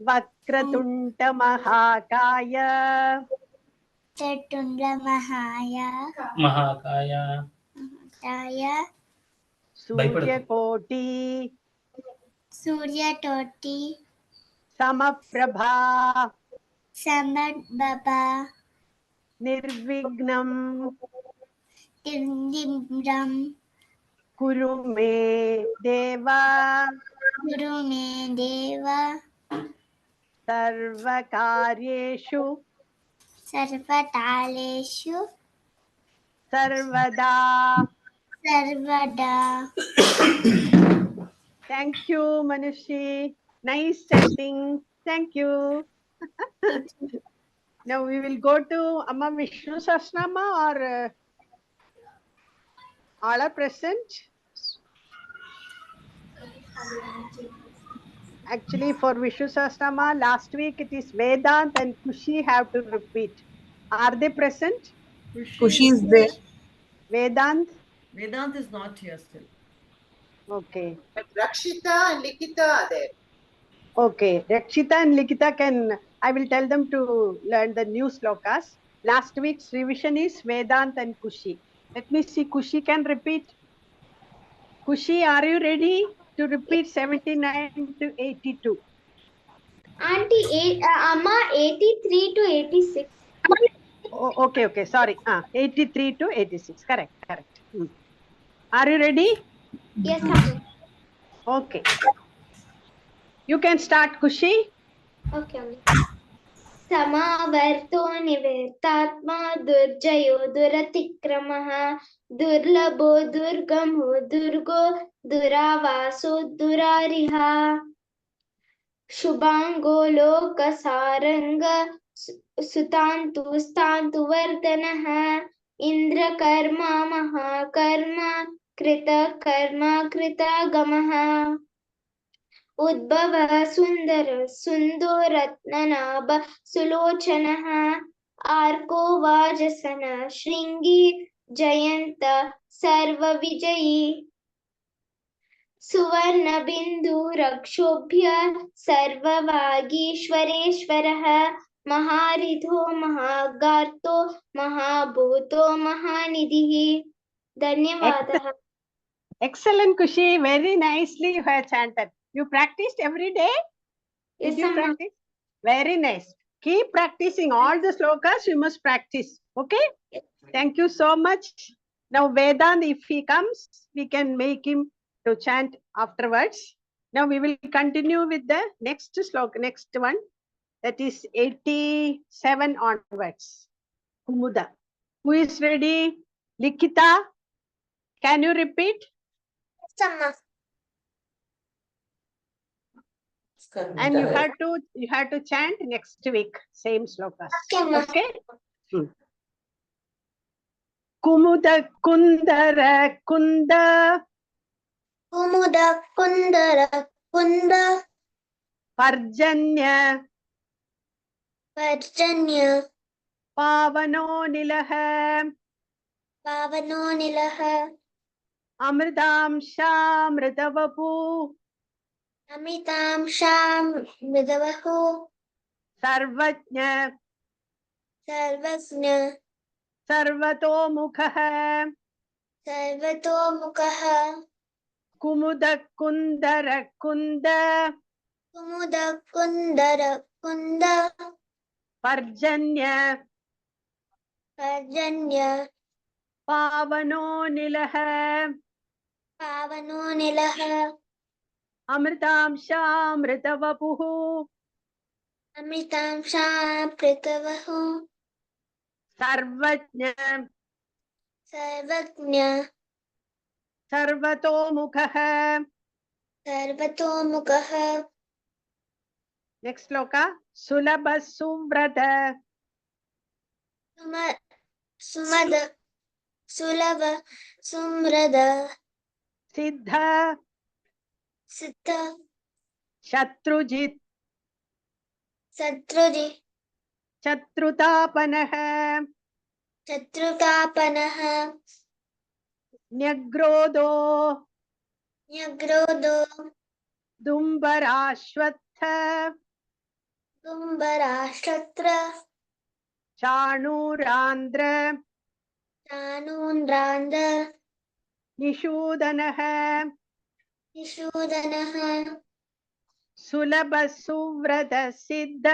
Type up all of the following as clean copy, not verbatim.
वक्रतुण्ड महाकाय महाकाय सूर्यकोटि समप्रभा निर्विघ्नं कुरु मे देव सर्वकार्येषु सर्वदा. Thank you, Manushi. Nice chanting. Thank you. Now we will go to Amma Vishnu Sahasranama, or all are present? Actually, for Vishnu Sahasranama, last week it is Vedant and Kushi have to repeat. Are they present? Kushi is there. Vedant? Vedant is not here still. Okay. But Rakshita and Likita are there. Okay. Rakshita and Likita I will tell them to learn the new slokas. Last week's revision is Vedant and Kushi. Let me see, Kushi can repeat. Kushi, are you ready to repeat 79 to 82? Auntie, Amma, 83 to 86. Oh, okay. Sorry. 83 to 86. Correct. Are you ready? Yes, Auntie. Okay. You can start, Kushi. Okay, Auntie. समावर्तो निवर्तात्मा दुर्जयो दुरतिक्रमः दुर्लभो दुर्गमो दुर्गो दुरावासो दुरारिः शुभांगो लोकसारंग सुतांतु स्थांतु वर्धनः इंद्रकर्मा महाकर्मा कृतकर्मा कृतागमः उद्भवः सुंदर सुंदो रत्ननाभ सुलोचनः आर्को वाजसन श्रृंगी जयंत सर्वविजयी सुवर्ण बिंदु रक्षोभ्य सर्ववागीश्वरेश्वरः महारिधो महागार्तो महाभूतो महानिधिः धन्यवादः. Excellent, Kushi. Very nicely you have chanted. You practiced every day? Yes, Did you practice? Very nice. Keep practicing all the slokas. You must practice. Okay? Thank you so much. Now Vedant, if he comes, we can make him to chant afterwards. Now we will continue with the next sloka, next one. That is 87 onwards. Kumuda. Who is ready? Likita, can you repeat? And you have to chant next week, same slokas. Okay? Kumuda kundara kunda. Kumuda kundara kunda. Parjanya. Parjanya. Pavano nilaha. Pavano nilaha. Amritamsha mridavapu. Amitamsham Midavahu Sarvajna. Sarvasnya Sarvato mukha. Sarvato Mukaha Kumuda kundara kunda. Kumuda Kundara Kunda Parjanya. Parjanya Pavano nilaha. Pavano Nilaha Amritamsha mridavapu. Amitamsham Pritavahu Sarvajna. Sarvagnya Sarvato mukha. Sarvato Mukaha Next sloka. Sulabha suvrata. Sumada Sulava Sumrada Siddha. Siddha Shatrujit. Satruji Chatrutapanaha. Chatrutapanaha Nyagrodho. Nyagrodo Dumbarashvatha. तुम्बराष्ट्र चाणूरान्द्र चाणूरान्ध निषूदनः निषूदनः सुलभसुव्रत सिद्ध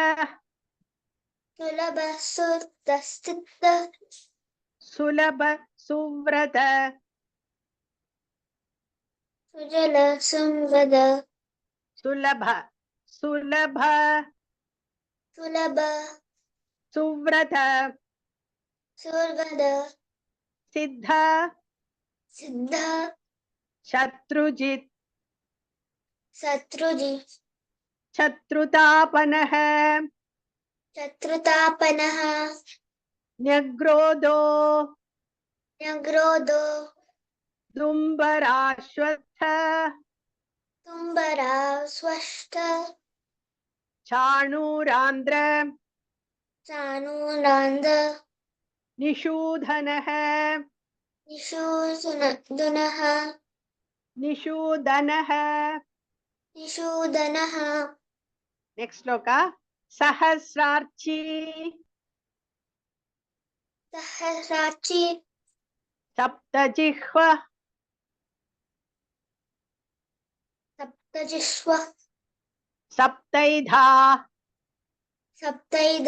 सुलभः सुतस्थित सुलभ सुव्रत सुजल संवद सुलभ सुलभ सुलभ सुव्रत सुर्गद सिद्ध सिद्ध शत्रुजित शत्रुजि शत्रुतापनः शत्रुतापनः न्यग्रोधो न्यग्रोधो दुम्बराश्वत्थ तुम्बरा स्वस्थ चाणूरान्द्र चाणूरान्ध निषूदनः निषूदनः निषूदनः निषूदनः next shloka सहस्रार्ची सहस्राची सप्तजिह्व सप्तजिह्व सप्तैधा सप्तैद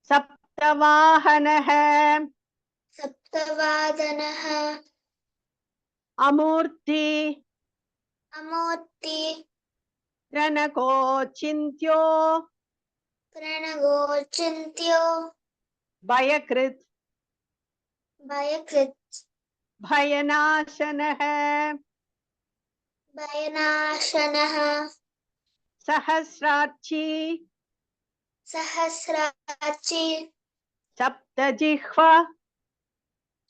सप्तवाहनः सप्तवादनः अमूर्ति अमूर्ति रणको चिन्त्यो प्रणगोचिन्त्यो भयकृत् भयकृत् भयनाशनः भयनाशनः सहस्रार्ची सहस्राची सप्तजिह्व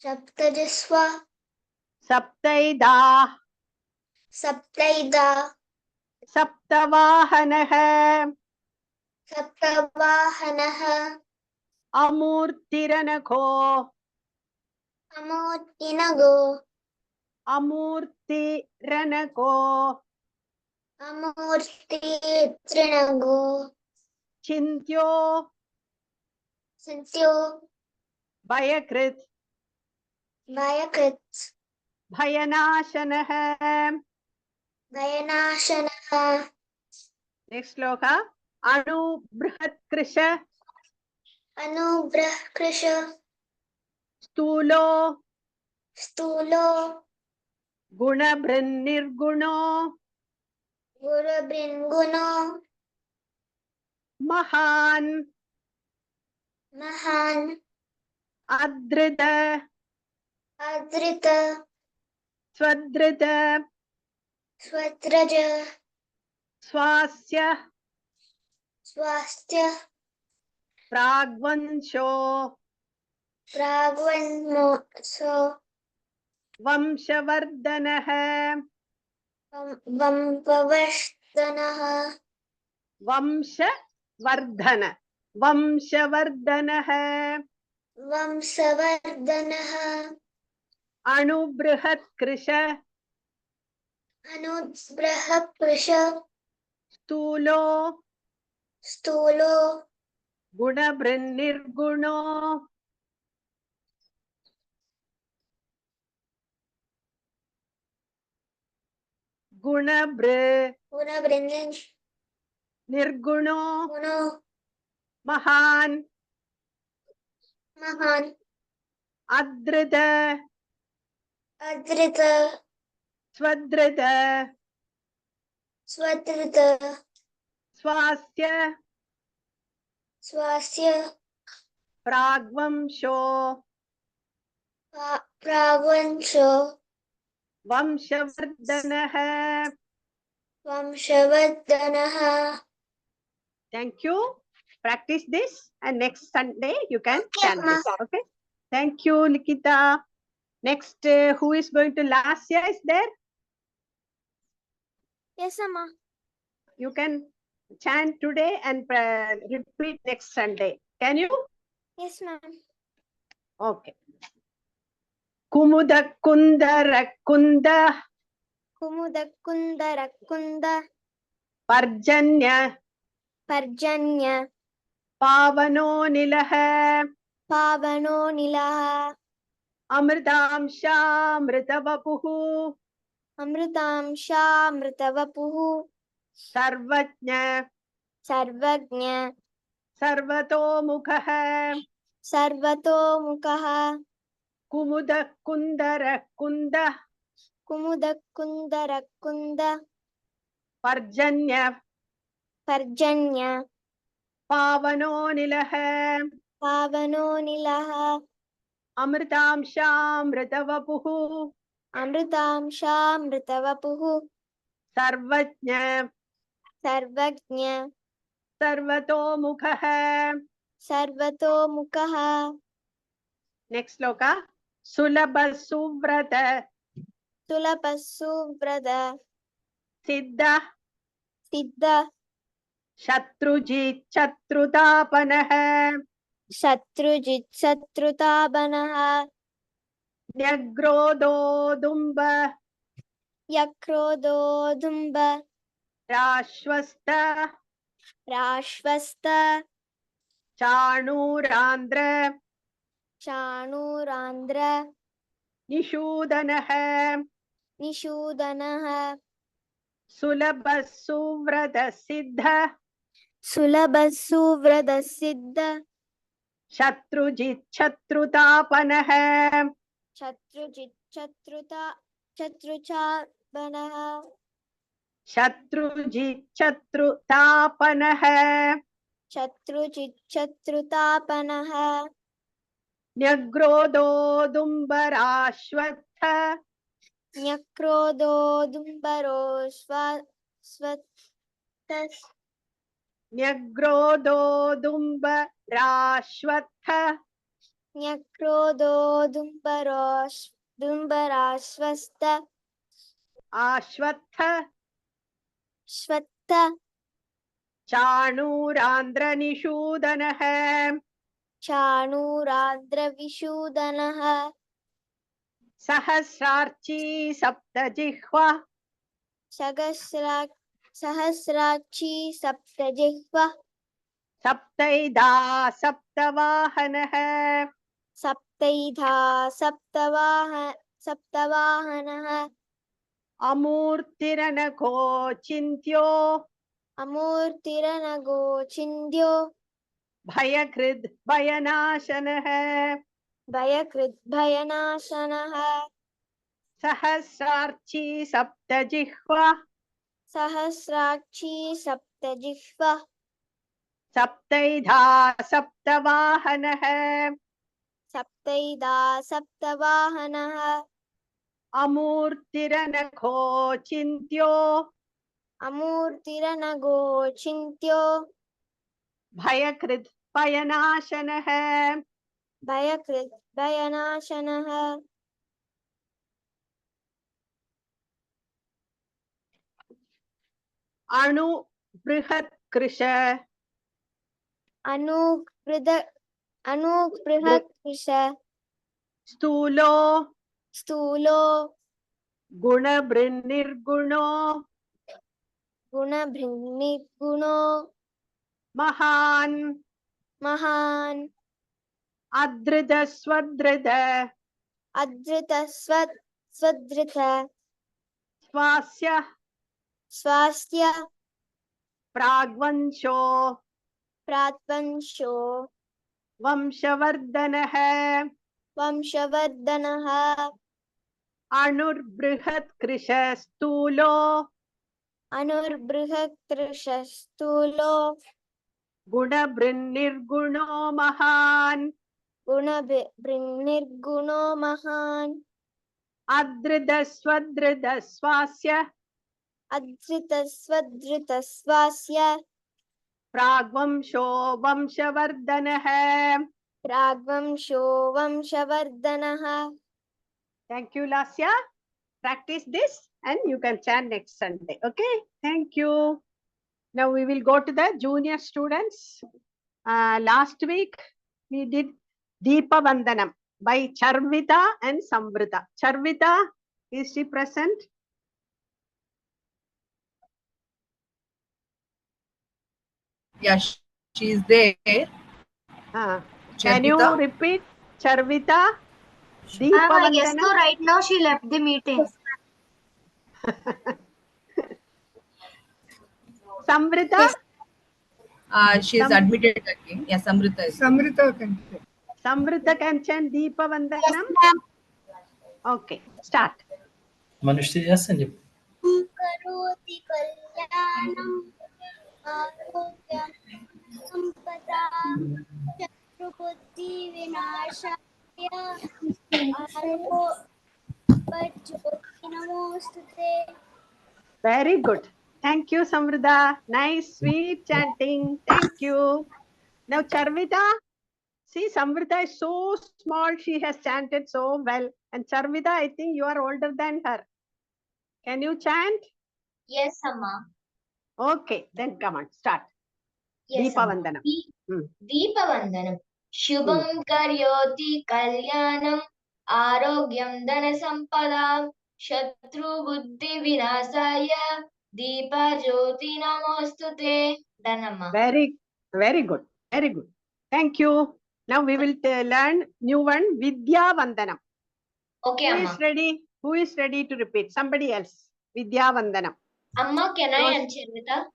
सप्तजिह्व सप्तैधा सप्तैद सप्तवाहनः सप्तवाहनः अमूर्तिरनघो अमूर्तिनगो अमूर्तिरनघो अमूर्ति तृणगो चिन्त्यो सन्त्यो भयकृत् भयकृत् भयनाशनः भयनाशनः next shloka अणुबृहत्कृश अनुग्रहकृश स्थूलो स्थूलो गुणभृन्निर्गुणो गुरुबृन्गुणो महान् महान् अधृत अधृत स्वधृत स्वत्रज स्वास्य स्वास्थ्य प्राग्वंशो प्राग्वन्मोत्सो वंशवर्धनः वंपवस्तनः वंशवर्धन वंशवर्धनः वंशवर्धनः अणुबृहत्कृश अनुग्रहकृश स्थूलो स्थूलो गुणभृन्निर्गुणो गुणभृ गुणवृन्दन् निर्गुणो गुणो महान् महान् अधृत अधृत स्वधृत स्वधृत स्वास्य स्वास्य प्राग्वंशो प्राग्वंशो वंशवर्धनः वंशवर्धनः Thank you. Practice this and next Sunday you can Okay, chant Ma. this. Okay. Thank you, Likita. Next, who is going to Lasya is there? Yes, Amma. You can chant today and repeat next Sunday. Can you? Yes, ma'am. Okay. Kumuda kunda rakunda Kumuda kunda rakunda Parjanya. Parjanya. Pavano nilah. Pavano nilah. Amritamsha amritavapuhu. Amritamsha amritavapuhu. Sarvajna. Sarvagnya. Sarvato mukhah. Sarvato mukaha. Kumuda kundara kunda. Kumuda kundara kunda. Parjanya. Parjanya. Pavano nilah. Pavano nilah. Amritamsha amritavapuhu. Amritamsha amritavapuhu. Sarvajna. Sarvagnya. Sarvato mukhah. Sarvato mukaha. Next sloka. Sulabha suvrata. Tulapasu vrada. Siddha. Siddha. Shatrujit Chatrutapanah. Shatrujit Shatrutabanah. Nyagrodho Dumba. Yakrodo Dumba. Rashvasta. Rashvasta. Chanurandra. Chanurandra. Nishudanah. Nishudanah. Sulabha suvrata siddha. Sulabasu vrada siddha. Shatrujit Chatrutapanah. Shatrujit Chatruchabanah. Shatrujit Chatrutapanah. Shatrujit Chatrutapanah. Nyagrodho Dumba Rashvatha. Nyakrodo Dumbaro Svatas. Nyagrodho Dumba Rashvatha. Nyakrodo Dumbarashvasta. Ashvatha. Shvatta. Chanurandra Nishudanah. Chanurandra Vishudanah. Sahasrarchi Saptajihva. Sahasrachi Saptajihva. Saptaidha Saptavahanah. Saptaidha Saptavahanah. Amurtiranako Chintyo. Amurtiranago Chindyo. Bhayakrid Bhayanashanah. Bhayakrit Bhayanashanah. Sahasrarchi Saptajihva. Sahasrachi Saptajihva. Saptaidha Saptavahanah. Saptaidha Saptavahanah. Amurtiranako Chintyo. Amurtiranago Chintyo. Bhayakrid Bhayanashanah. Bhayakrit Bhayanashanah. Anu Brihat Krisha. Anuprihat Krisha. Stulo Stulo. Guna Nirguno. Guna Bhrini Guno. Mahan Mahan. Adrida Swadrida. Adrita Swadrita. Swasya Swastya. Pragvansho. Pratvansho. Vamshavardhanah. Vamshavardhanah. Anur Brihat Krisha Stulo. Anurbrihatrishastulo. Guna Nirguno Mahan. Guna Nirguno Mahan. Adrida Swadrida Swasya. Adrita Swadrita Swasya. Pragvamsho Vamshavardhanah. Pragvamsho Vamshavardhanah. Thank you, Lasya. Practice this and you can chant next Sunday. Okay, thank you. Now we will go to the junior students. Last week we did Deepa Vandanam by Charvita and Samvrita. Charvita, is she present? Yeah, she is there. Can you Charvita? repeat? Charvita, Yes, Deepavandana. so right now she left the meeting. Samvrita, Yes. She is admitted again. Yeah, Samrita is. Samrita can say. Samvrita can chant Deepavandanam. Okay, start. Manushya, yes, and Karoti kalyanam arogyam sampadam Shrubuddhi vinashaya Arobhajyoti namostute. Very good. Thank you, Samvrita. Nice, sweet chanting. Thank you. Now, Charvita. See, Samvrita is so small. She has chanted so well. And Charvita, I think you are older than her. Can you chant? Yes, Amma. Okay, then come on, start. Yes, Amma. Deepavandanam. Deepavandanam. Shubham karyoti kalyanam Arogyam dana sampadam Shatru buddhi vinasaya Deepa jyoti namostute. Done, Amma. Very, very good. Very good. Thank you. Now we will learn new one, Vidya Vandanam. Okay, Who Amma. is ready? Who is ready to repeat? Somebody else. Vidya Vandanam. Amma, can I Those- answer with her?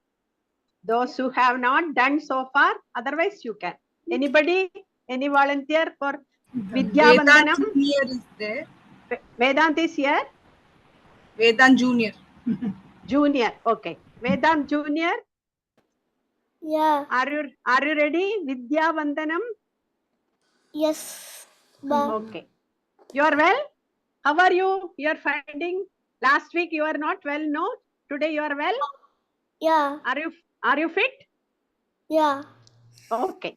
Those who have not done so far, otherwise you can. Anybody? Any volunteer for Vidya Vedant Vandanam? Junior is there. Vedant is here. Vedant Junior. Junior. Okay. Vedant Junior. Yeah. Are you ready? Vidya Vandanam. Yes. Okay. You are well? How are you? You are finding last week you are not well, no? Today you are well? Yeah. Are you fit? Yeah. Okay.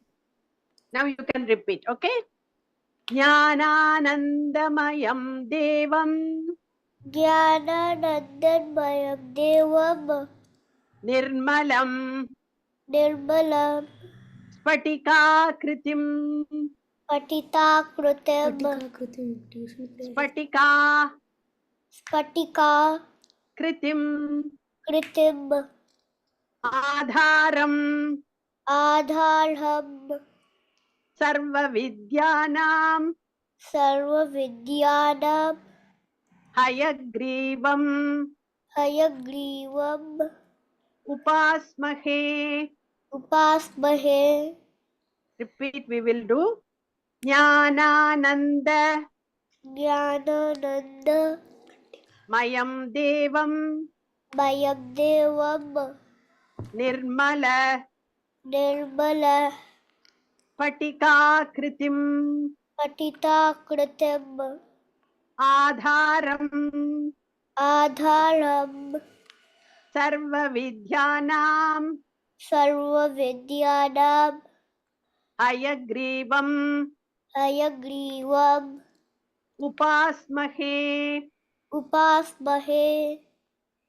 Now you can repeat, okay? Jnananandamayam devam Jnananandamaya devam nirmalam nirmalam spatikakritim patitakrutam spatika spatika kritim kritim adharam adharham sarva vidyanam sarva vidyanam hayagrivam hayagrivam upasmahe. upasmahe. Repeat, we will do. Jnanananda Jnanananda mayam devam mayam devam nirmala nirmala spatikakritim patitakritim adharam adharam sarva vidyanam sarva vidyanam hayagrivam hayagrivam upasmahe. upasmahe.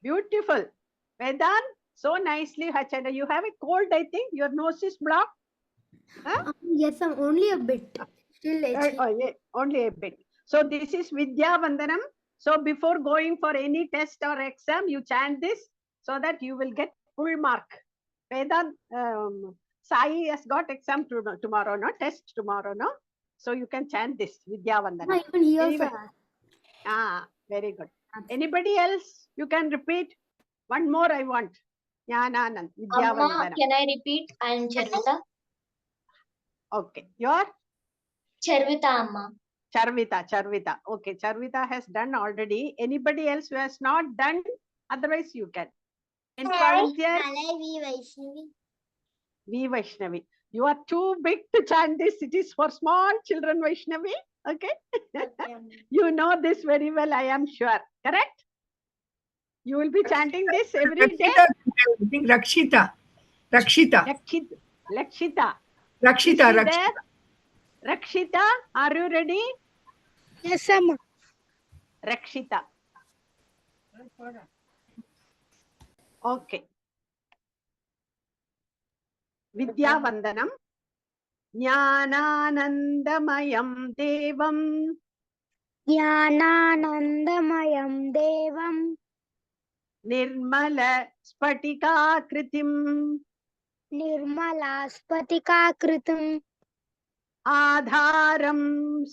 Beautiful. Vedant, so nicely Hachana. You have a cold, I think. Your nose is blocked. Huh? Yes, I'm only a bit. Still itchy. Oh, yeah, only a bit. So this is Vidya Vandanam. So before going for any test or exam, you chant this so that you will get full mark. Vedant, Sai has got exam tomorrow, no? Test tomorrow, no? So you can chant this, Vidya Vandanam. Even he also Anyway. has. Very good. Anybody else? You can repeat. One more I want. Jnananand, Vidya Amma, Vandanam. can I repeat? I am Charvita. Okay. Your Charvita, Amma. Charvita. Okay, Charvita has done already. Anybody else who has not done? Otherwise, you can. And volunteer, V Vaishnavi. You are too big to chant this. It is for small children, Vaishnavi. Okay. You know this very well, I am sure. Correct? You will be chanting this every day. Rakshita, I think Rakshita. Lakshita. Rakshita. Is Rakshita. she Rakshita. there? Rakshita, are you ready? Yes, Amma. Rakshita. Okay. Vidya Vandanam. Jnananandamayam devam Jnananandamayam devam nirmala spatikakritim Nirmala Spatikakritam. Adharam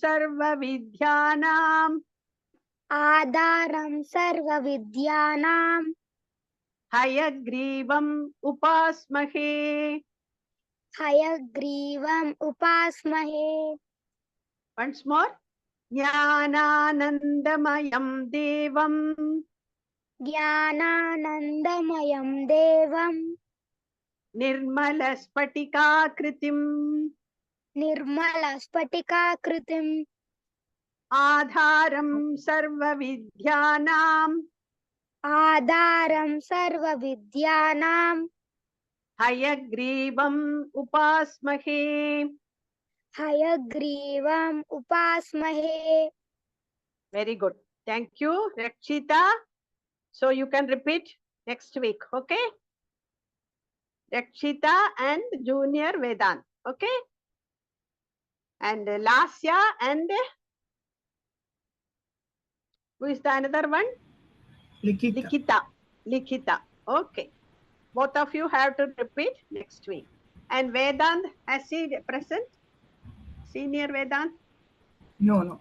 sarva vidyanam. Adaram Sarva Vidyanam. Hayagrivam upasmahe. Hayagrivam Upasmahe. Once more. Jnananandamayam devam. Jnananandamayam Devam. Nirmala spatikakritim. Nirmala Spatikakritim. Adharam sarva vidyanam. Adaram Sarva Vidyanam. Hayagrivam upasmahe. Hayagrivam Upasmahe. Very good. Thank you, Rakshita. So you can repeat next week, okay? Rakshita and Junior Vedant, okay? And Lasya and who is the another one? Likita. Likita. Likita. Okay. Both of you have to repeat next week. And Vedant, has he present? Senior Vedant? No.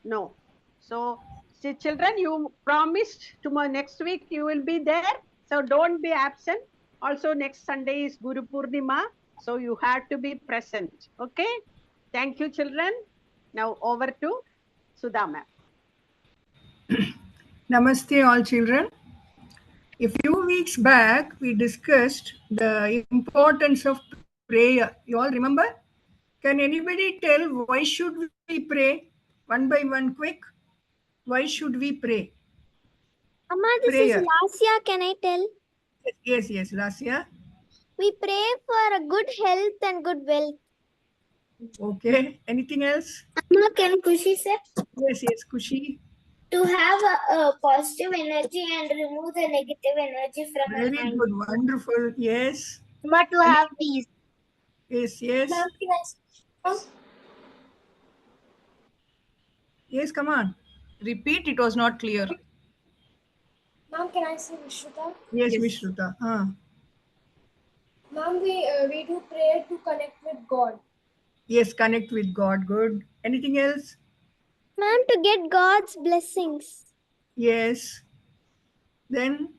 No. So, see, children, you promised tomorrow, next week you will be there. So don't be absent. Also, next Sunday is Guru Purnima. So you have to be present. Okay. Thank you, children. Now over to Sudha ma'am. Namaste, all children. A few weeks back, we discussed the importance of prayer. You all remember? Can anybody tell why should we pray? One by one, quick. Why should we pray? Amma, this Prayer. is Lasya. Can I tell? Yes, Lasya. We pray for a good health and good wealth. Okay. Anything else? Amma, can Kushi say? Yes, Kushi. To have a positive energy and remove the negative energy from our Very mind. good. Wonderful. Yes. Amma, to have peace. Yes. Ma'am, can I say? Yes, come on. Repeat, it was not clear. Ma'am, can I say Vishruta? Yes, Yes. Vishruta. Ma'am, we do prayer to connect with God. Yes, connect with God. Good. Anything else? Ma'am, to get God's blessings. Yes. Then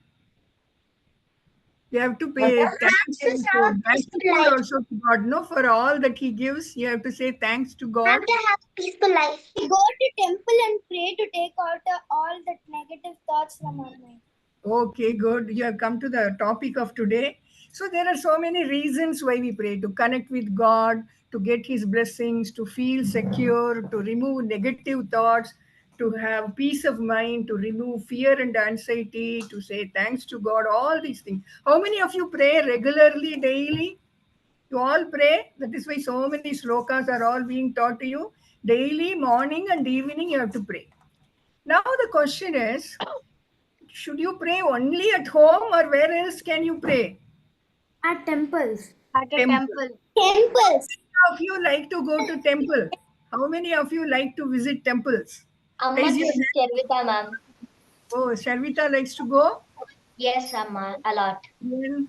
you have to pay thanks also, gratitude also to God. No, for all that He gives, you have to say thanks to God. to have peaceful life. We go to temple and pray to take out all the negative thoughts from our mind. Okay, good. You have come to the topic of today. So there are so many reasons why we pray: to connect with God, to get His blessings, to feel secure, to remove negative thoughts, to have peace of mind, to remove fear and anxiety, to say thanks to God, all these things. How many of you pray regularly, daily? You all pray. That is why so many slokas are all being taught to you. Daily, morning and evening, you have to pray. Now the question is, should you pray only at home or where else can you pray? At temples. At a temple. Temples. How many of you like to go to temple? How many of you like to visit temples? Amma, Raise this your is Sharvita, ma'am. Oh, Sharvita likes to go? Yes, Amma, a lot. Well,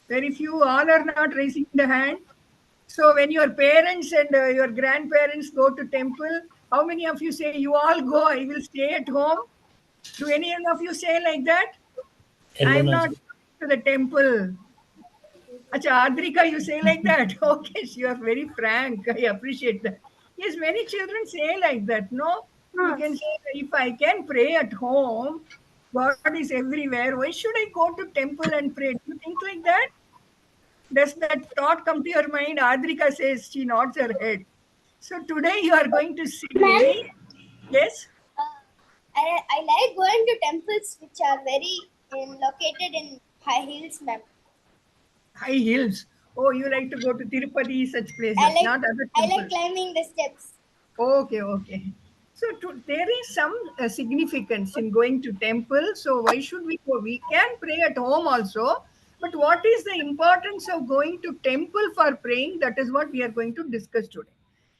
very few, all are not raising the hand. So when your parents and your grandparents go to temple, how many of you say, you all go, I will stay at home? Do any of you say like that? I'm not going to the temple. Acha, Adrika, you say like that? Okay, you are very frank. I appreciate that. Yes, many children say like that. No, you can say, if I can pray at home, God is everywhere. Why should I go to temple and pray? Do you think like that? Does that thought come to your mind? Adrika says, she nods her head. So today you are going to see very, yes? I like going to temples which are very located in high hills, ma'am. High hills. Oh, you like to go to Tirupati, such places, not other I temples. like climbing the steps. Okay. So there is some significance in going to temple. So why should we go? We can pray at home also. But what is the importance of going to temple for praying? That is what we are going to discuss today.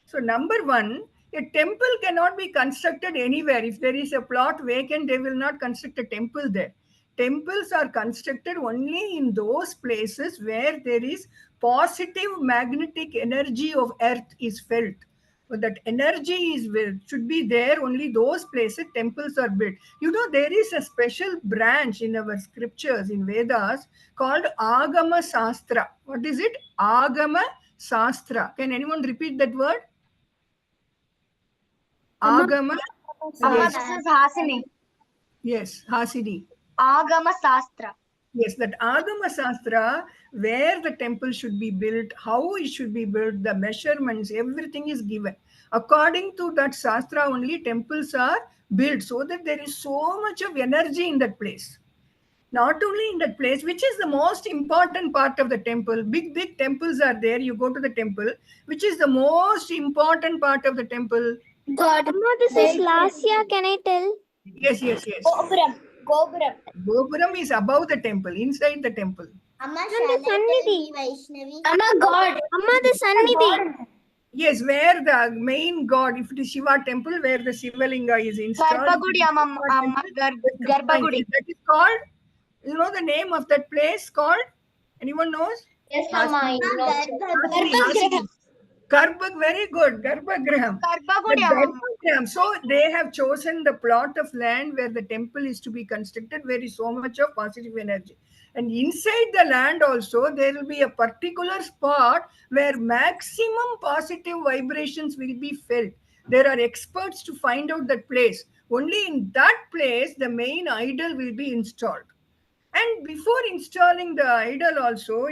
So number one, a temple cannot be constructed anywhere. If there is a plot vacant, they will not construct a temple there. temples are constructed only in those places where there is positive magnetic energy of earth is felt. But that energy should be there, only those places temples are built. There is a special branch in our scriptures in Vedas called Agama Sastra. What is it? Agama Sastra. Can anyone repeat that word? Agama. Amma, Yes, this is Hasini. yes, Hasidi. Agama Sastra. Yes, that Agama Sastra, where the temple should be built, how it should be built, the measurements, everything is given. According to that Sastra, only temples are built, so that there is so much of energy in that place. Not only in that place, which is the most important part of the temple. Big, big temples are there. You go to the temple. Which is the most important part of the temple? God. Amma, this is Lasya. Can I tell? Yes, yes, yes. Gopuram. Gopuram. Gopuram is above the temple, inside the temple. Amma Sannidhi. Vaishnavi. Amma God. Amma, the Sannidhi. Yes, where the main god, if it is Shiva temple, where the Shivalinga is installed. Garbhagudi, Amma. Garbhagudi. That is called, you know the name of that place called? Anyone knows? Yes, Amma. Garbhag, very good. Garbhagraham. Garbhagudi, The Amma. Garbhagraham. So they have chosen the plot of land where the temple is to be constructed, where is so much of positive energy. And inside the land also, there will be a particular spot where maximum positive vibrations will be felt. There are experts to find out that place. Only in that place, the main idol will be installed. And before installing the idol also,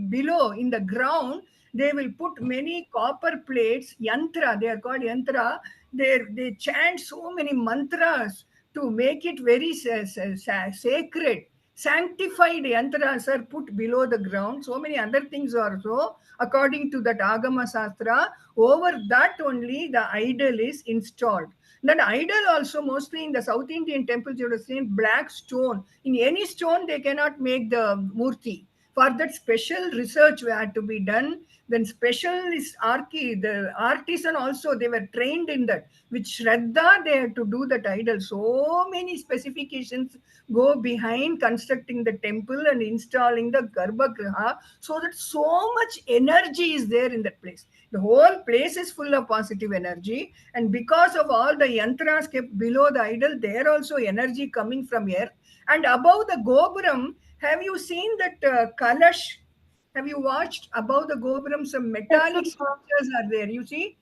below in the ground, they will put many copper plates, yantra, they are called yantra. They chant so many mantras to make it very sacred. Sanctified yantras are put below the ground. So many other things also, according to that Agama Sastra, over that only the idol is installed. That idol also, mostly in the South Indian temples, you have seen black stone. In any stone, they cannot make the murti. For that, special research had to be done. Then specialist the artisan also, they were trained in that. With Shraddha, they had to do that idol. So many specifications go behind constructing the temple and installing the Garbhagriha, so that so much energy is there in that place. The whole place is full of positive energy, and because of all the yantras kept below the idol, there also energy coming from here. And above the Gopuram, have you seen that Kalash? Have you watched above the Gopuram? Some metallic structures are there. You see?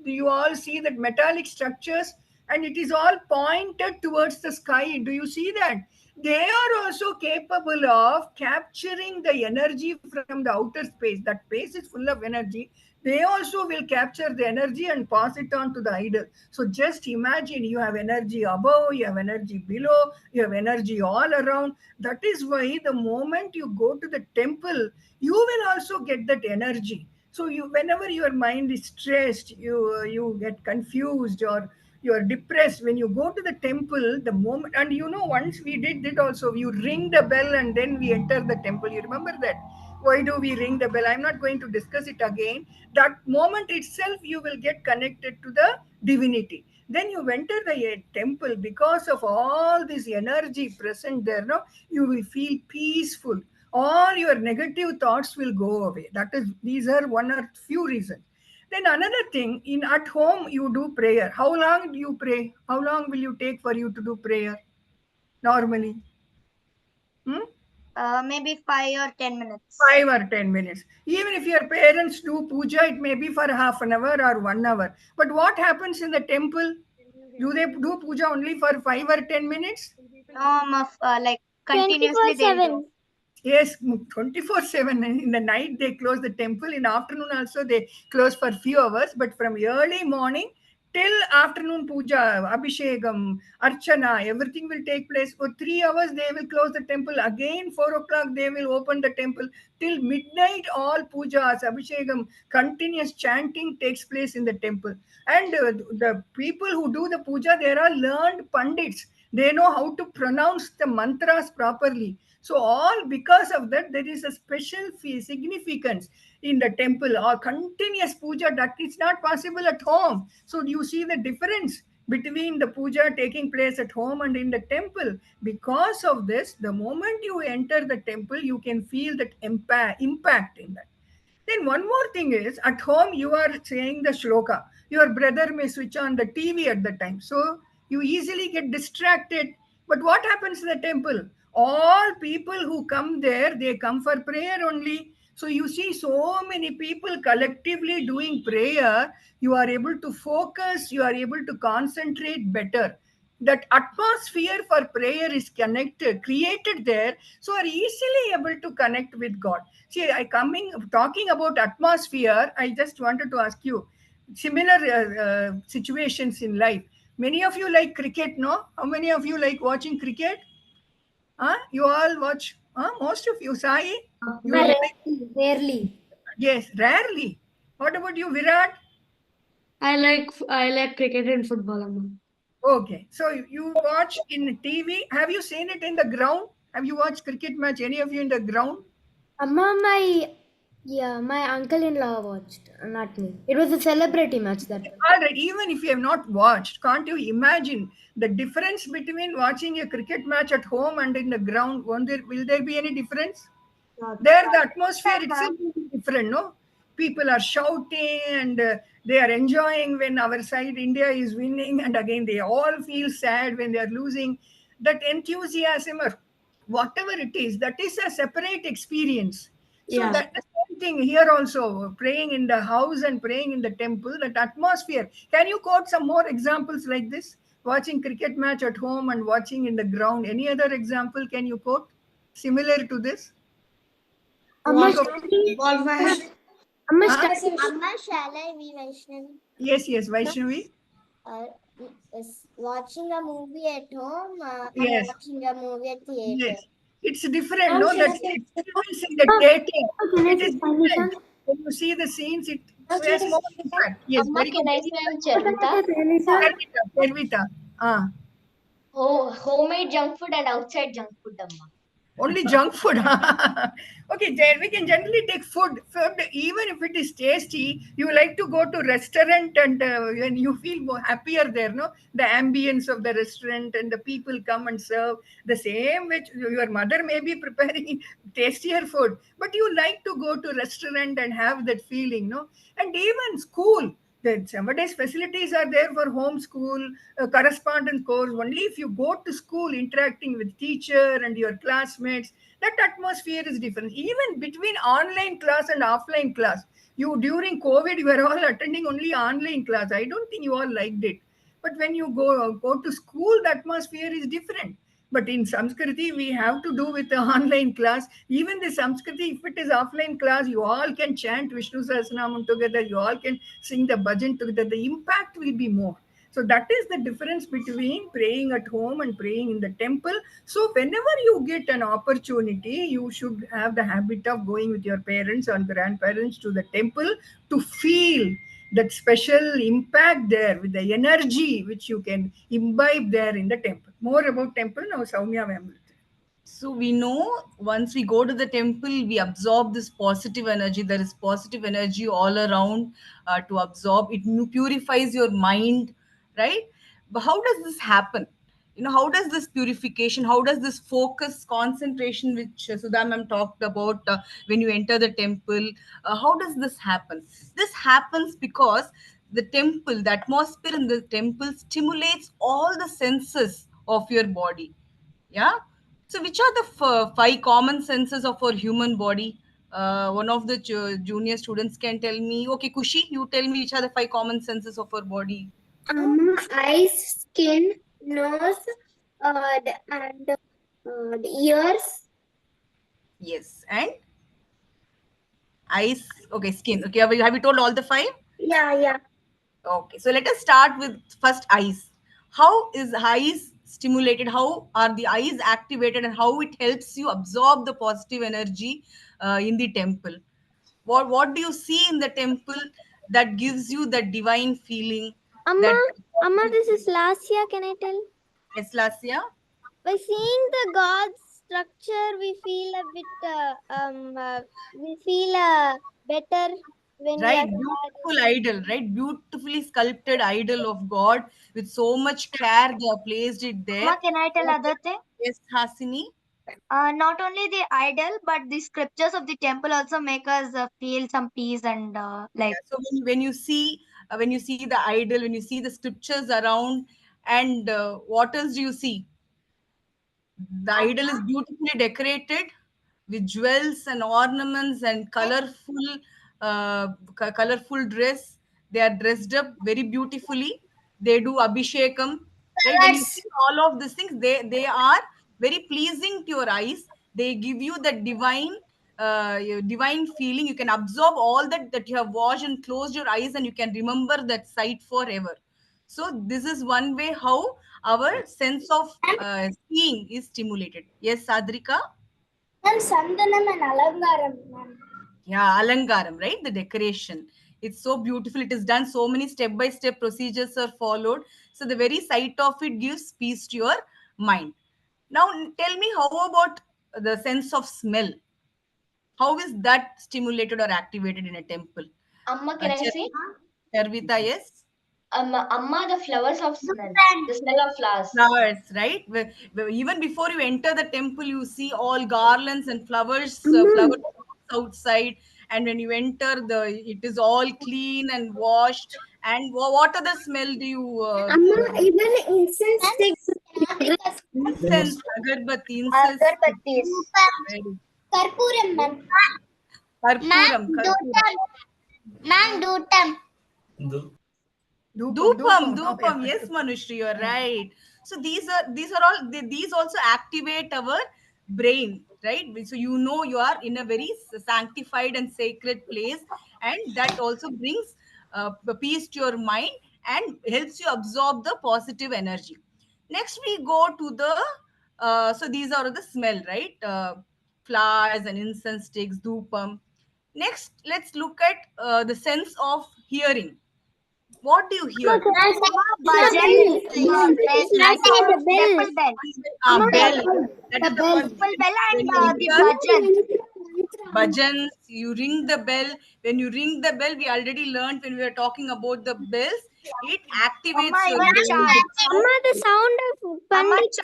Do you all see that metallic structures? And it is all pointed towards the sky. Do you see that? They are also capable of capturing the energy from the outer space. That space is full of energy. They also will capture the energy and pass it on to the idol. So just imagine, you have energy above, you have energy below, you have energy all around. That is why the moment you go to the temple, you will also get that energy. So whenever your mind is stressed, you get confused, or you are depressed, when you go to the temple, the moment, and once we did it also, you ring the bell and then we enter the temple. You remember that? Why do we ring the bell? I'm not going to discuss it again. That moment itself, you will get connected to the divinity. Then you enter the temple, because of all this energy present there, you will feel peaceful. All your negative thoughts will go away. These are one or few reasons. Then another thing, at home you do prayer. How long do you pray? How long will you take for you to do prayer normally? Maybe 5 or 10 minutes. 5 or 10 minutes. Even if your parents do puja, it may be for half an hour or 1 hour. But what happens in the temple? Do they do puja only for 5 or 10 minutes? No, like continuously they 24/7. do. Yes, 24/7. In the night, they close the temple. In the afternoon also, they close for few hours. But from early morning till afternoon puja, abhishekam, archana, everything will take place. For 3 hours, they will close the temple. Again, 4 o'clock, they will open the temple. Till midnight, all pujas, abhishekam, continuous chanting takes place in the temple. And the people who do the puja, they are learned pandits. They know how to pronounce the mantras properly. So all because of that, there is a special significance in the temple, or continuous puja that is not possible at home. So you see the difference. between the puja taking place at home and in the temple. Because of this, the moment you enter the temple, you can feel that impact in that. Then one more thing is, at home you are saying the shloka. Your brother may switch on the TV at the time. So you easily get distracted. But what happens in the temple? All people who come there, they come for prayer only. So you see so many people collectively doing prayer. You are able to focus, you are able to concentrate better. That atmosphere for prayer is connected, created there, so are easily able to connect with God. See, I coming talking about atmosphere. I just wanted to ask you similar situations in life. Many of you like cricket, no? How many of you like watching cricket? Huh? You all watch? Huh? Most of you, Sai? You like? Rarely. Yes, rarely. What about you, Virat? I like cricket and football, Amma. Okay, so you watch in TV. Have you seen it in the ground? Have you watched cricket match? Any of you in the ground? Amma, my uncle-in-law watched, not me. It was a celebrity match that time. All right, even if you have not watched, can't you imagine the difference between watching a cricket match at home and in the ground? Will there be any difference? There, the atmosphere itself will be different, no? People are shouting and they are enjoying when our side, India, is winning, and again, they all feel sad when they are losing. That enthusiasm or whatever it is, that is a separate experience. So Yeah. that the same thing here also, praying in the house and praying in the temple, that atmosphere. Can you quote some more examples like this? Watching cricket match at home and watching in the ground. Any other example can you quote similar to this? Amma, Think of- Ball match. Amma, Huh? Amma, shall I be Vaishnavi? Yes, Vaishnavi. Uh, watching a movie at home Yes. watching a movie at theater. Yes, it's different. No, that experience in the theater. Can I It is say permission? different. When you see the scenes, it has more impact. Yes, Amma, very can good. I say Charvita? Permita. Ah, Homemade junk food and outside junk food, Amma. only junk food. Okay, we can generally take food. Food, even if it is tasty, you like to go to restaurant and when you feel more happier there, no? The ambience of the restaurant and the people come and serve the same which your mother may be preparing tastier food, but you like to go to restaurant and have that feeling, no? And even school. The nowadays facilities are there for home school, correspondence course. Only if you go to school interacting with teacher and your classmates, that atmosphere is different. Even between online class and offline class, you during COVID, you were all attending only online class. I don't think you all liked it. But when you go to school, the atmosphere is different. But in Samskriti, we have to do with the online class. Even the Samskriti, if it is offline class, you all can chant Vishnu Sahasranamam together. You all can sing the bhajan together. The impact will be more. So that is the difference between praying at home and praying in the temple. So whenever you get an opportunity, you should have the habit of going with your parents and grandparents to the temple to feel that special impact there with the energy which you can imbibe there in the temple. More about temple now, Soumya ma'am. So we know once we go to the temple, we absorb this positive energy. There is positive energy all around to absorb. It purifies your mind, right? But how does this happen? How does this purification, how does this focus, concentration, which Sudha ma'am talked about when you enter the temple, how does this happen? This happens because the temple, the atmosphere in the temple stimulates all the senses of your body. Yeah. So, which are the five common senses of our human body? One of the junior students can tell me. Okay, Kushi, you tell me which are the five common senses of our body. Eyes, skin, nose, and the ears. Yes, and eyes. Okay, skin. Okay, have you told all the five? Yeah. Okay, so let us start with first eyes. How is eyes stimulated? How are the eyes activated, and how it helps you absorb the positive energy in the temple? What do you see in the temple that gives you that divine feeling? Amma, That this is Lasya. Can I tell? Yes, Lasya? By seeing the God's structure, we feel a bit, we feel better. when we Right, are beautiful idol, right? Beautifully sculpted idol of God with so much care. They have placed it there. Amma, can I tell other thing? Yes, Hasini. Not only the idol, but the scriptures of the temple also make us feel some peace and like. So when you see the idol, when you see the scriptures around, and what else do you see? The idol is beautifully decorated with jewels and ornaments and colorful dress. They are dressed up very beautifully. They do abhishekam, right? When you see all of these things, they are very pleasing to your eyes. They give you the divine feeling. You can absorb all that you have watched and closed your eyes, and you can remember that sight forever. So this is one way how our sense of seeing is stimulated. Yes, Sadrika? Ma'am, Sandanam and Alangaram, ma'am. Yeah, Alangaram, right? The decoration. It's so beautiful. It is done. So many step-by-step procedures are followed. So the very sight of it gives peace to your mind. Now tell me, how about the sense of smell? How is that stimulated or activated in a temple? Amma, can I say? Charvita, yes? Amma, the flowers of smell. The smell of flowers. Flowers, right? Even before you enter the temple, you see all garlands and flowers, flowers outside. And when you enter, it is all clean and washed. And what other smell do you? Even incense sticks. Incense, agarbatti, incense. Agarbattis. Very- Karpuram, ma'am. Karpuram, karpuram. Ma'am, Dutam. Dupam. Yes, Manushri, you're right. So these also activate our brain, right? So you are in a very sanctified and sacred place, and that also brings peace to your mind and helps you absorb the positive energy. Next, we go to the so these are the smell, right? Flowers and incense sticks, dupam. Next, let's look at the sense of hearing. What do you hear? Bhajan. The bell. Temple bell. Bell. That is the one. Temple bell When and you the hear bhajan. bhajans, you ring the bell. When you ring the bell, we already learned when we were talking about the bells, it activates Amma, your even brain. chant. The sound of pandits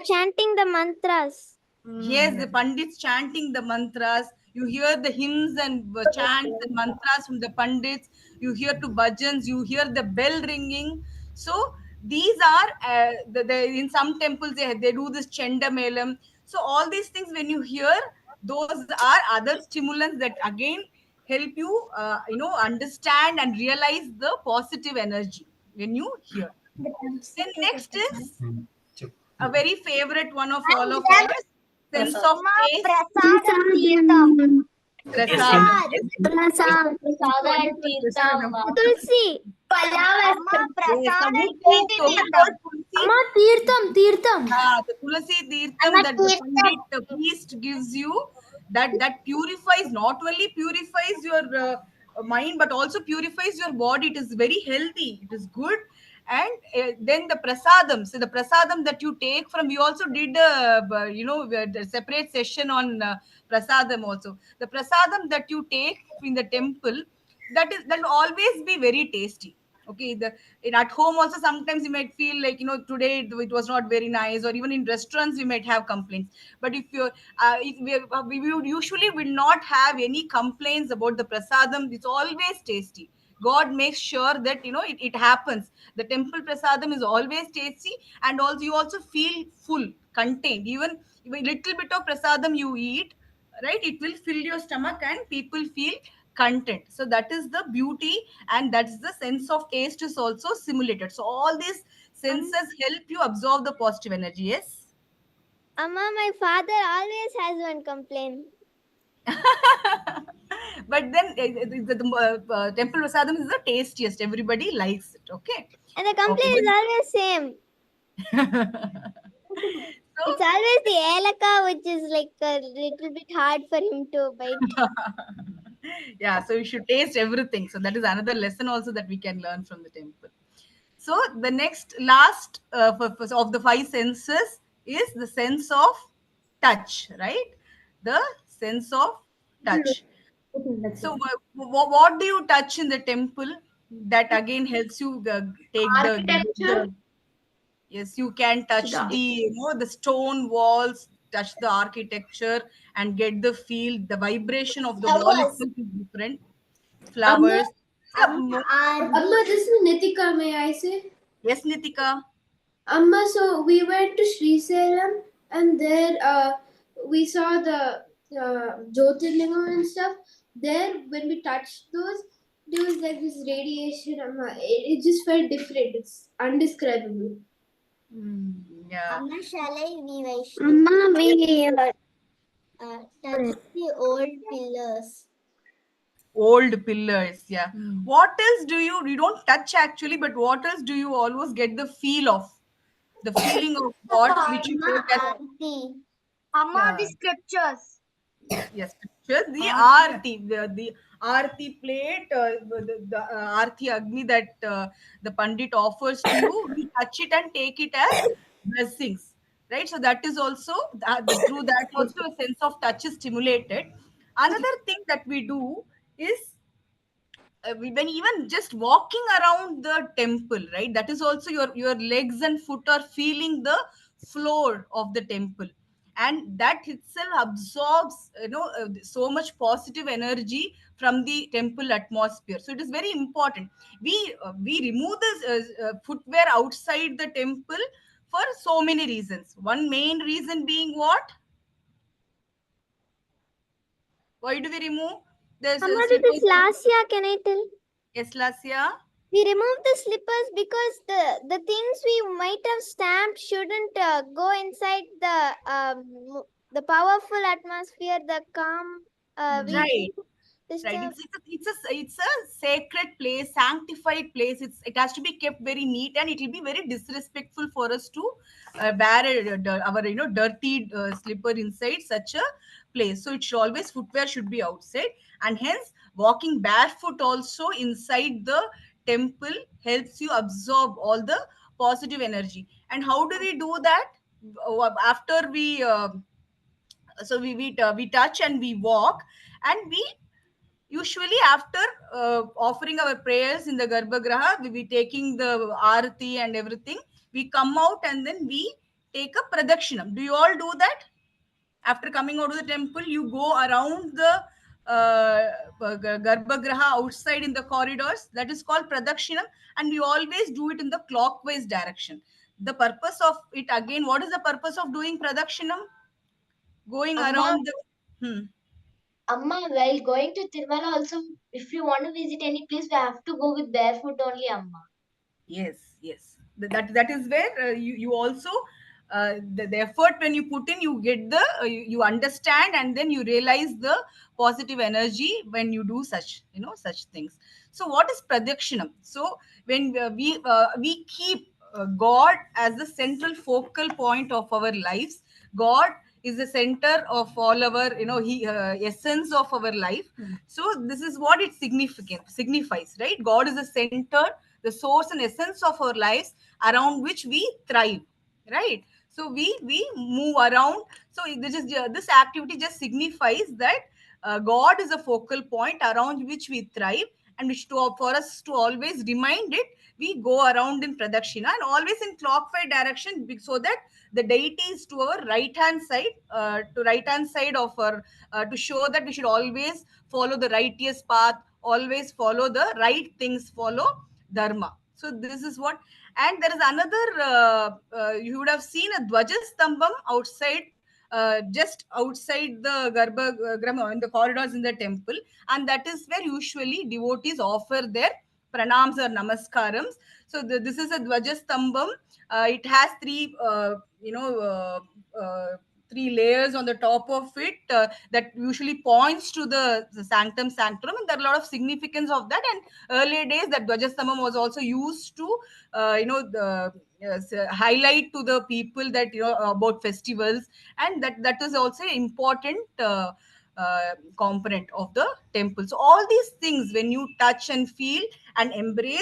chanting the mantras. Yes, the pandits chanting the mantras. You hear the hymns and chants and mantras from the pandits. You hear to bhajans. You hear the bell ringing. So these are in some temples they do this chenda melam. So all these things when you hear, those are other stimulants that again help you understand and realize the positive energy when you hear. Then next is a very favorite one of all of us, sense of Amma, taste. prasadam tirtham. Prasad. Sada and Tirtham. Tulsi. Amma, Yes, prasad now and who Tulsi told tirtham. Tulsi? Tirtham. The Tulasi Tirtham that the Pandit, the priest gives you, that purifies, not only purifies your mind, but also purifies your body. It is very healthy. It is good. And then the prasadam. So the prasadam that you take from, we also did a separate session on prasadam also. The prasadam that you take in the temple, that will always be very tasty. Okay, at home also sometimes you might feel like today it was not very nice, or even in restaurants we might have complaints. But if we would usually will not have any complaints about the prasadam. It's always tasty. God makes sure that it happens. The temple prasadam is always tasty, and also you also feel full, contained. Even if a little bit of prasadam you eat, right, it will fill your stomach and people feel content. So that is the beauty, and that's the sense of taste is also simulated. So all these senses help you absorb the positive energy. Yes. Amma, my father always has one complaint. But then the temple prasadam is the tastiest. Everybody likes it. Okay. And the Okay, complaint is always same. so It's always the elaka, which is like a little bit hard for him to bite. yeah, so you should taste everything. So that is another lesson also that we can learn from the temple. So the last of the five senses is the sense of touch, right? The sense of touch. Okay, that's So, it. what do you touch in the temple that again helps you take Architecture. the yes, you can touch The the stone walls, touch the architecture, and get the feel. The vibration of the wall Flowers. itself is different. Amma, Flowers. Amma, Amma, this is Nitika, may I say? Yes, Nitika. Amma, so we went to Sri Salem and there we saw the Jyotirlingam and stuff. There, when we touched those, there was like this radiation. Amma, it just felt different. It's undescribable. Yeah. Amma, shall I be Vaishnavi? Amma, we Touch the old pillars. Old pillars. Yeah. What else do you don't touch actually, but what else do you always get the feel of? The feeling of what which you Amma, take as aarti. Amma, the yeah. scriptures. Yes, pictures. The Aarti. aarti, the aarti plate, the aarti agni that the pandit offers to you, we touch it and take it as blessings, right? So that is also through that also a sense of touch is stimulated. Another thing that we do is when even just walking around the temple, right, that is also your legs and foot are feeling the floor of the temple, and that itself absorbs so much positive energy from the temple atmosphere. So it is very important we remove the footwear outside the temple for so many reasons. One main reason being what? Why do we remove the Amma, this slippers? is last year, can I tell? Yes, Lasya. We removed the slippers because the things we might have stamped shouldn't go inside the powerful atmosphere, the calm. We Right. shouldn't Right. disturb. It's a sacred place, sanctified place. It has to be kept very neat, and it will be very disrespectful for us to wear our dirty slipper inside such a place. So it should always footwear should be outside, and hence walking barefoot also inside the temple helps you absorb all the positive energy. And how do we do that? After we touch and we walk, and we usually after offering our prayers in the garbhagraha, we be taking the arati and everything, we come out and then we take a pradakshinam. Do you all do that? After coming out of the temple, you go around the garbhagraha outside in the corridors. That is called pradakshinam, and we always do it in the clockwise direction. The purpose of it, again, what is the purpose of doing pradakshinam? Going Amma, around the Amma, while going to Tirumala also, if you want to visit any place, we have to go with barefoot only, Amma. Yes, yes. That is where you also the effort when you put in, you get the you understand, and then you realize the positive energy when you do such things. So what is pradakshinam? So when we keep God as the central focal point of our lives. God is the center of all our he essence of our life. So this is what it signifies, right? God is the center, the source and essence of our lives, around which we thrive, right? So we move around. So this activity just signifies that God is a focal point around which we thrive, and which for us to always remind it, we go around in pradakshina and always in clockwise direction, so that the deity is to our right hand side, of our to show that we should always follow the righteous path, always follow the right things, follow dharma. So this is what. And there is another you would have seen a dvajastambam outside, just outside the garbha in the corridors in the temple, and that is where usually devotees offer their pranams or namaskarams. So this is a dvajastambam. It has you know uh, uh, three layers on the top of it, that usually points to the sanctum sanctorum, and there are a lot of significance of that. And earlier days, that dvajastambam was also used to highlight to the people that about festivals, and that is also an important component of the temple. So all these things, when you touch and feel and embrace,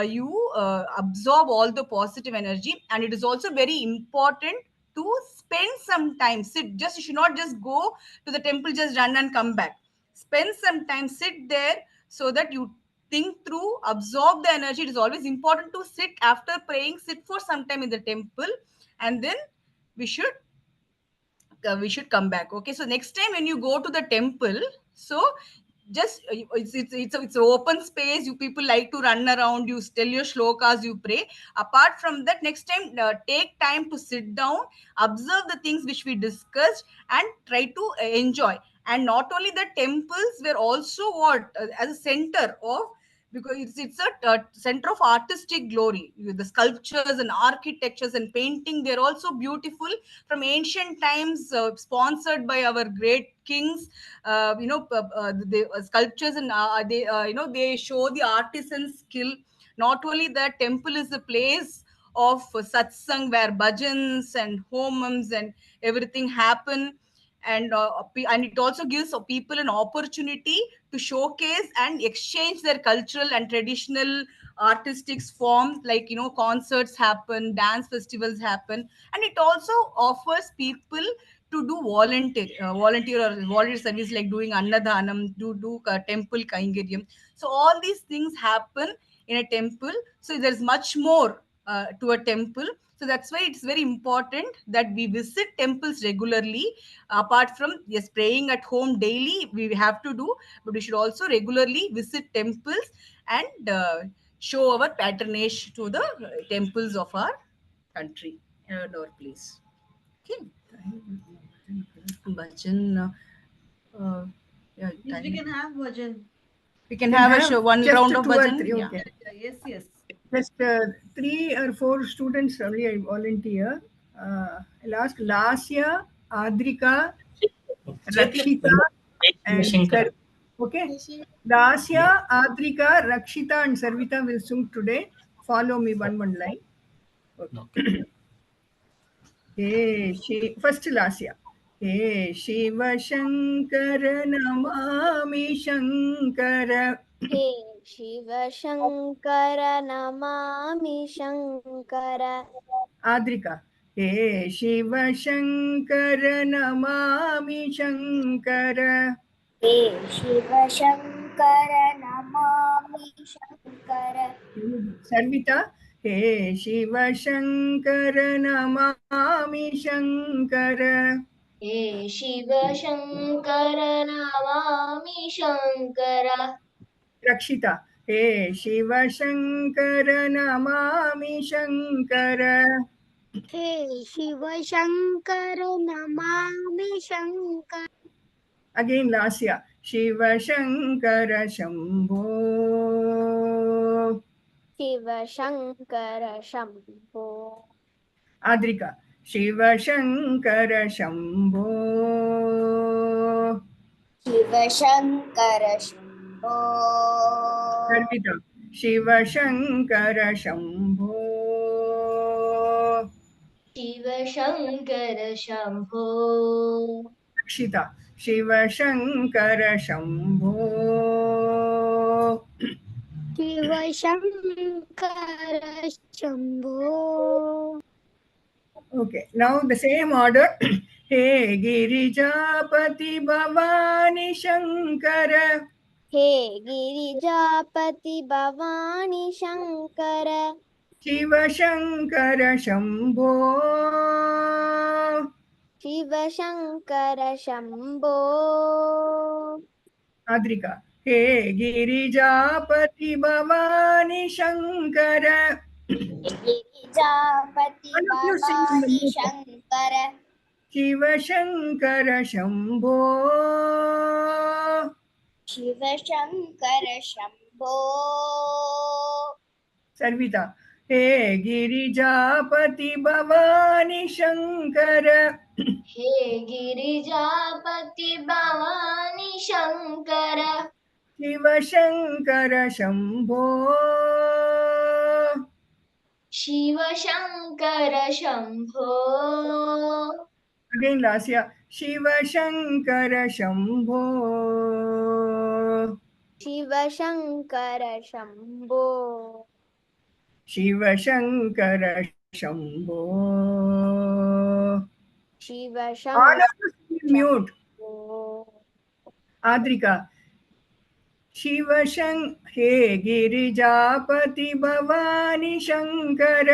you absorb all the positive energy. And it is also very important to spend some time, sit, just you should not just go to the temple, just run and come back. spend some time, sit there, so that you think through, absorb the energy. It is always important to sit after praying, sit for some time in the temple, and then we should come back. Okay, so next time when you go to the temple, so just it's an open space, you people like to run around, you tell your shlokas, you pray. Apart from that, next time take time to sit down, observe the things which we discussed, and try to enjoy. And not only the temples were also what as a center of, because it's a center of artistic glory. The sculptures and architectures and painting, they're also beautiful from ancient times, sponsored by our great kings. The sculptures, and they show the artisan skill. Not only that, temple is a place of satsang where bhajans and homams and everything happen. And it also gives people an opportunity to showcase and exchange their cultural and traditional artistic forms, like concerts happen, dance festivals happen. And it also offers people to do volunteer or volunteer service, like doing annadhanam, do temple kaingaryam. So all these things happen in a temple. So there's much more to a temple. So that's why it's very important that we visit temples regularly. Apart from, yes, praying at home daily we have to do, but we should also regularly visit temples and show our patronage to the temples of our country and our place. Okay. Bhajan, yeah, Yes, we can have bhajan. we can have a show, one just round of 2 or bhajan. 3. Yeah. Okay. Yes, yes. Just 3 or 4 students only I volunteer. I'll ask Lasya, Adrika, Rakshita, and Shankara. okay. Lasya, Adrika, Rakshita, and Sarvita will sing today. Follow me one line. Okay. First Lasya. Hey Shiva Shankara Namami Shankara. Hey Shiv Shankar Namami Shankar Adrika. Hey Shiva Shankara Namami Shankara. Hey Shiv Shankar Namami Shankar Sarvita. Hey Shiva Shankara Namami Shankara. Hey Shiv Shankar Namami Shankar Rakshita. Hey Shiva Shankara Namami Shankara. Hey Shiv Shankar Namami Shankar Again Lasya. Shiva Shankara Shambho. Shiv Shankar Shambho Adrika. Shiva Shankara Shambho. Shiv Shankar Shambho Sarvita. Shiva Shankara Shambho. Shiv Shankar Shambho Rakshita. Shiva Shankara Shambho. Shiv Shankar Shambho Okay, now the same order. Hey Girijapati Bhavani Shankara. Hey Girijapati Bhavani Shankar Shiva Shankara Shambho. Shiv Shankar Shambho Adrika. Hey Girijapati Bhavani Shankara. Girijapati All of you sing in the Bhavani mute. Shankar Shiva Shankara Shambho. Shiv Shankar Shambho Sarvita. Hey Girijapati Bhavani Shankara. Hey Girijapati Bhavani Shankar Shiva Shankara Shambho. Shiv Shankar Shambho Again Lasya. Shiva Shankara Shambho. Shiv Shankar Shambho Shiva Shankara Shambho. Shiv All Shankar of you sing in mute. Adrika. हे गिरिजापति भवानी शंकर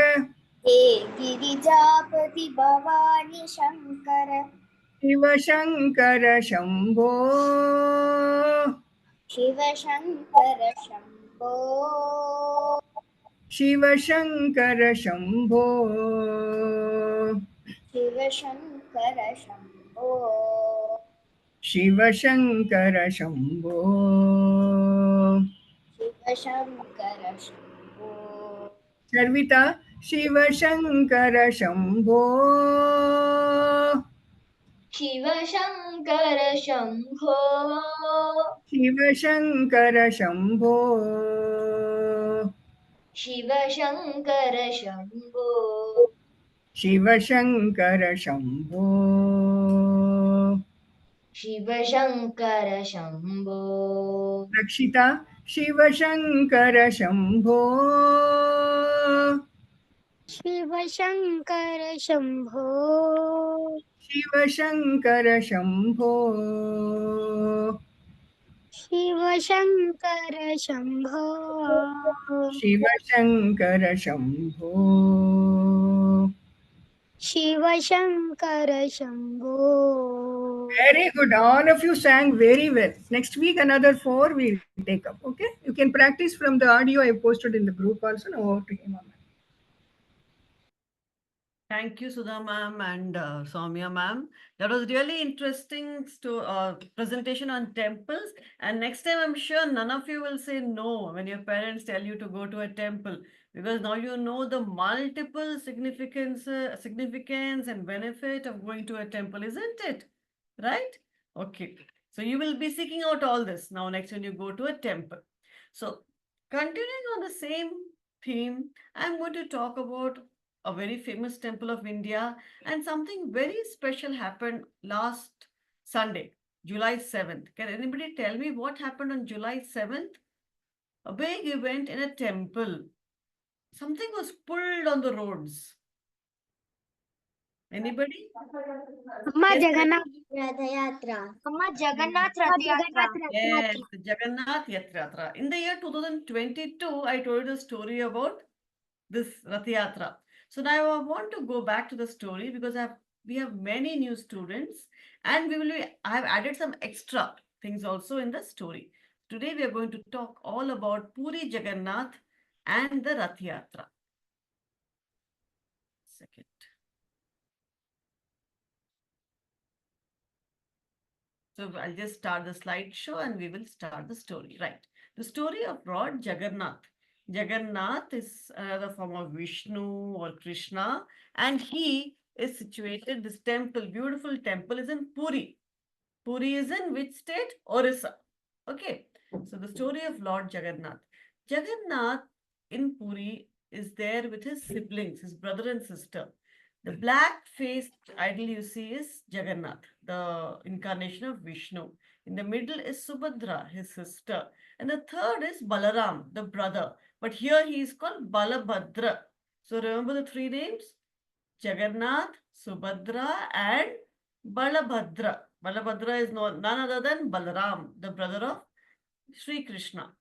हे गिरिजापति भवानी शंकर शिव शंकर शंभो शिव शंकर शंभो शिव शंकर शंभो शिव शंकर शंभो शिव शंकर शंभो शिव शंकर शंभो सर्विता शिव शंकर शंभो शिव शंकर शंभो शिव शंकर शंभो शिव शंकर शंभो शिव शंकर शंभो शिव शंकर शंभो रक्षिता Shiv Shankar Shambho Shiv Shankar Shambho Shiv Shankar Shambho Shiv Shankar Shambho Shiv Shankar Shambho Shiv Shankar Shambho. Very good. All of you sang very well. Next week, another 4 we'll take up. Okay. You can practice from the audio I posted in the group also. Now over to him. Thank you, Sudha ma'am and Soumya ma'am. That was really interesting presentation on temples. And next time, I'm sure none of you will say no when your parents tell you to go to a temple, because now you know the multiple significance and benefit of going to a temple, isn't it? Right? Okay. So you will be seeking out all this now next when you go to a temple. So continuing on the same theme, I'm going to talk about a very famous temple of India, and something very special happened last Sunday, July 7th. Can anybody tell me what happened on July 7th? A big event in a temple. Something was pulled on the roads. Anybody? Amma Yes, Jagannath Ratha Yatra. Amma Jagannath Rath Yatra. Yes, the Jagannath Yatra. In the year 2022, I told you the story about this Rath Yatra. So now I want to go back to the story because we have many new students, and I have added some extra things also in the story. Today we are going to talk all about Puri Jagannath and the Rath Yatra. Second. So I'll just start the slideshow and we will start the story. Right. The story of Lord Jagannath. Jagannath is another form of Vishnu or Krishna, and he is situated, this temple, beautiful temple, is in Puri. Puri is in which state? Orissa. Okay. So the story of Lord Jagannath. Jagannath in Puri is there with his siblings, his brother and sister. The black-faced idol you see is Jagannath, the incarnation of Vishnu. In the middle is Subhadra, his sister. And the third is Balaram, the brother. But here he is called Balabhadra. So remember the three names? Jagannath, Subhadra and Balabhadra. Balabhadra is none other than Balaram, the brother of Sri Krishna.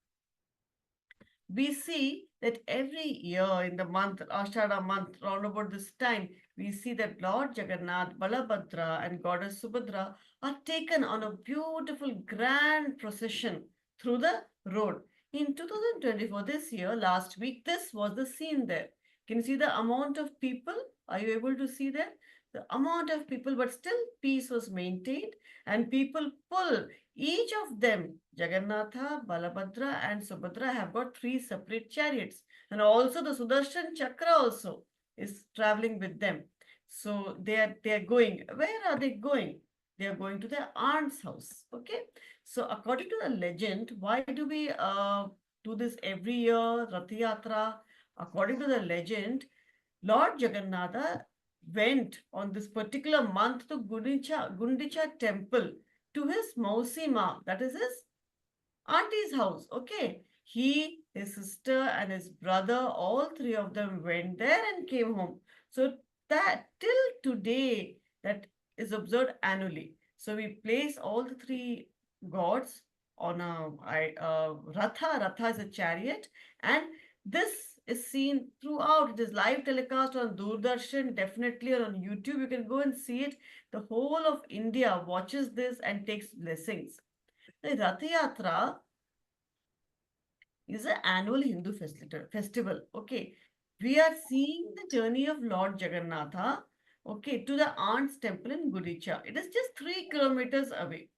We see that every year in the month, Ashada month, round about this time, we see that Lord Jagannath, Balabhadra and Goddess Subhadra are taken on a beautiful grand procession through the road. In 2024, this year, last week, this was the scene there. Can you see the amount of people? Are you able to see that? The amount of people, but still peace was maintained and people pull. Each of them, Jagannatha, Balabhadra and Subhadra, have got 3 separate chariots. And also the Sudarshan Chakra also is traveling with them. So they are going. Where are they going? They are going to their aunt's house. Okay. So according to the legend, why do we do this every year, Rath Yatra? According to the legend, Lord Jagannatha went on this particular month to Gundicha temple to his Mausima, that is his auntie's house. Okay. He, his sister, and his brother, all 3 of them went there and came home. So that till today, that is observed annually. So we place all the 3 gods on a ratha. Ratha is a chariot, and this is seen throughout. It is live telecast on Doordarshan, definitely, or on YouTube. You can go and see it. The whole of India watches this and takes blessings. The Rath Yatra is an annual Hindu festival. Okay, we are seeing the journey of Lord Jagannatha. Okay, to the aunt's temple in Guricha. It is just 3 kilometers away.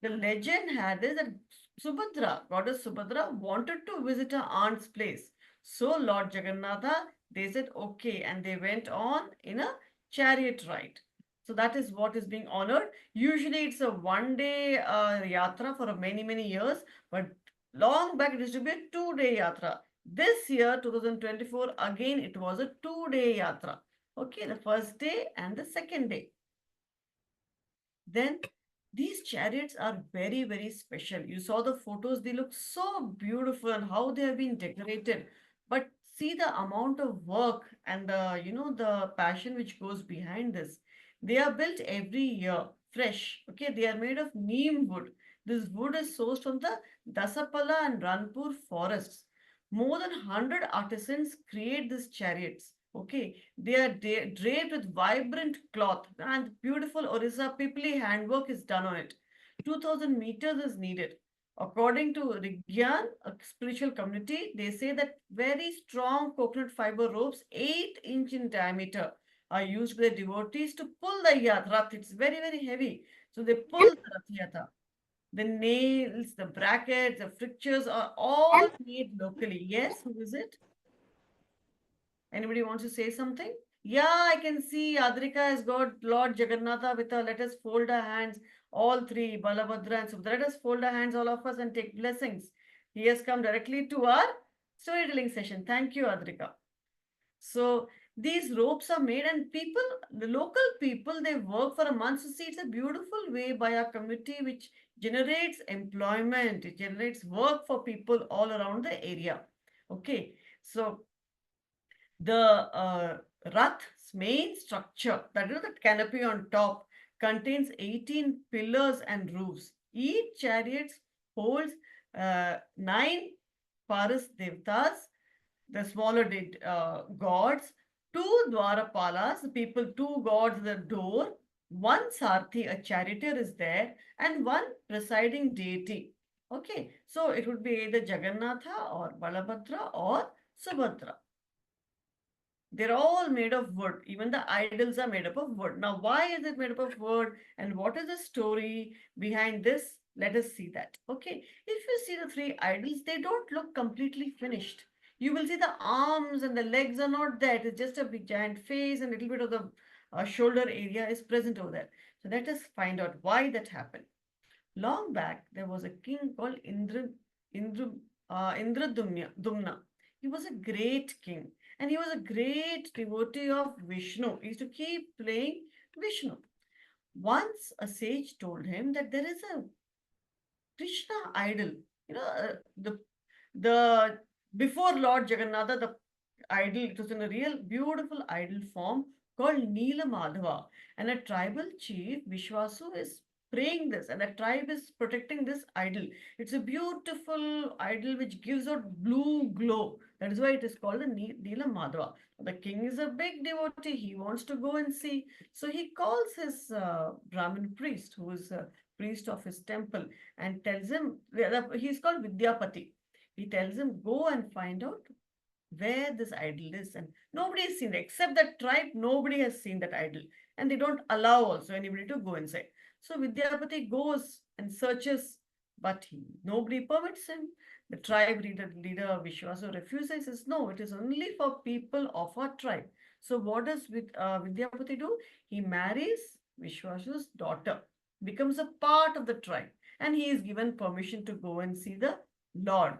The legend had is that Subhadra, goddess Subhadra, wanted to visit her aunt's place. So Lord Jagannatha, they said okay, and they went on in a chariot ride. So that is what is being honored. Usually it's a one-day yatra for many years, but long back it used to be a 2-day yatra. This year, 2024, again it was a 2-day yatra. Okay, the first day and the second day. Then these chariots are very special. You saw the photos, they look so beautiful and how they have been decorated. But see the amount of work and the passion which goes behind this. They are built every year, fresh. Okay, they are made of neem wood. This wood is sourced from the Dasapala and Ranpur forests. More than 100 artisans create these chariots. Okay, they are draped with vibrant cloth and beautiful Orissa Pipli handwork is done on it. 2000 meters is needed. According to Rigyan, a spiritual community, they say that very strong coconut fiber ropes, 8-inch in diameter, are used by the devotees to pull the rath. It's very heavy. So they pull the rath yatra. The nails, the brackets, the frictures are all made locally. Yes, who is it? Anybody wants to say something? Yeah, I can see Adrika has got Lord Jagannatha with her. Let us fold our hands, all three, Balabhadra and Subhadra. Let us fold our hands, all of us, and take blessings. He has come directly to our storytelling session. Thank you, Adrika. So these ropes are made, and people, the local people, they work for a month. So see, it's a beautiful way by our community which generates employment. It generates work for people all around the area. Okay, so the Rath's main structure, that is the canopy on top, contains 18 pillars and roofs. Each chariot holds 9 Paras Devtas, the smaller gods, 2 Dwarapalas, the people, 2 gods at the door, 1 Sarthi, a charioteer is there, and 1 presiding deity. Okay, so it would be either Jagannatha or Balabhadra or Subhadra. They're all made of wood. Even the idols are made up of wood. Now, why is it made up of wood? And what is the story behind this? Let us see that. Okay. If you see the 3 idols, they don't look completely finished. You will see the arms and the legs are not there. It's just a big giant face and a little bit of the shoulder area is present over there. So let us find out why that happened. Long back, there was a king called Indradumna. He was a great king and he was a great devotee of Vishnu. He used to keep playing Vishnu. Once a sage told him that there is a Krishna idol. You know, the before Lord Jagannatha, the idol, it was in a real beautiful idol form called Neela Madhava. And a tribal chief, Vishwasu, is praying this, and the tribe is protecting this idol. It's a beautiful idol which gives out blue glow. That is why it is called the Neela Madhava. The king is a big devotee. He wants to go and see. So he calls his Brahmin priest, who is a priest of his temple, and tells him, he's called Vidyapati. He tells him, go and find out where this idol is, and nobody has seen it except that tribe. Nobody has seen that idol, and they don't allow also anybody to go inside. So Vidyapati goes and searches, but nobody permits him. The tribe leader Vishwasu refuses. Says no, it is only for people of our tribe. So what does Vidyapati do? He marries Vishwasu's daughter, becomes a part of the tribe, and he is given permission to go and see the Lord.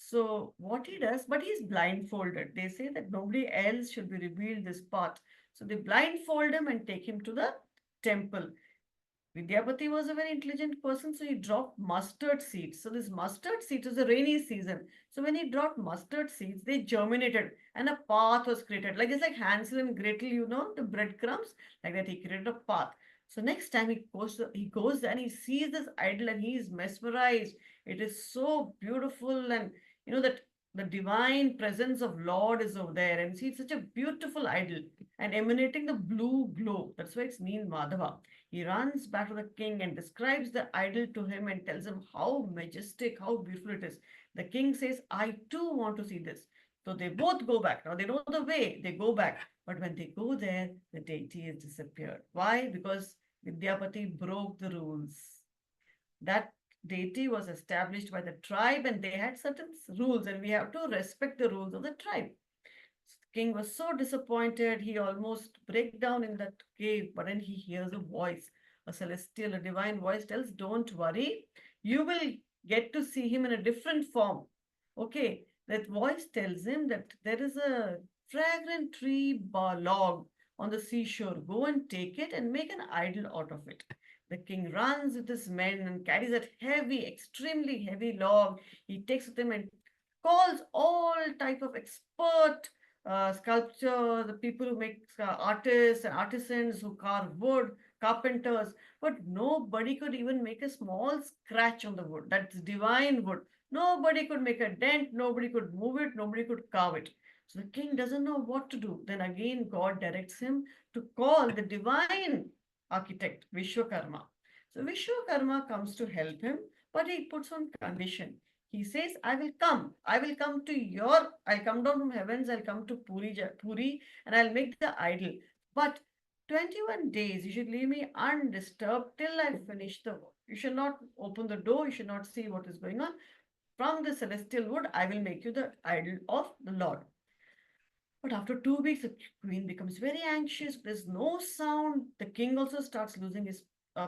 So what he does, but he's blindfolded. They say that nobody else should be revealed this part. So they blindfold him and take him to the temple. Vidyapati was a very intelligent person, so he dropped mustard seeds. So this mustard seeds was a rainy season. So when he dropped mustard seeds, they germinated and a path was created. Like it's like Hansel and Gretel, you know, the breadcrumbs. Like that he created a path. So next time he goes and he sees this idol and he is mesmerized. It is so beautiful, and that the divine presence of Lord is over there, and see, it's such a beautiful idol and emanating the blue glow. That's why it's named Madhava. He runs back to the king and describes the idol to him and tells him how majestic, how beautiful it is. The king says, I too want to see this. So they both go back. Now they know the way, they go back. But when they go there, the deity has disappeared. Why? Because Vidyapati broke the rules. That deity was established by the tribe and they had certain rules, and we have to respect the rules of the tribe. King was so disappointed, he almost break down in that cave, but then he hears a voice, a celestial, a divine voice tells, don't worry, you will get to see him in a different form. Okay, that voice tells him that there is a fragrant tree log on the seashore. Go and take it and make an idol out of it. The king runs with his men and carries that heavy, extremely heavy log. He takes with him and calls all type of expert sculpture, the people who make artists and artisans who carve wood, carpenters, but nobody could even make a small scratch on the wood. That's divine wood. Nobody could make a dent, nobody could move it, nobody could carve it. So the king doesn't know what to do. Then again, God directs him to call the divine architect, Vishwakarma. So Vishwakarma comes to help him, but he puts on condition. He says, I'll come down from heavens, I'll come to Puri, and I'll make the idol. But 21 days, you should leave me undisturbed till I finish the work. You should not open the door, you should not see what is going on. From the celestial wood, I will make you the idol of the Lord. But after 2 weeks, the queen becomes very anxious. There's no sound. The king also starts losing his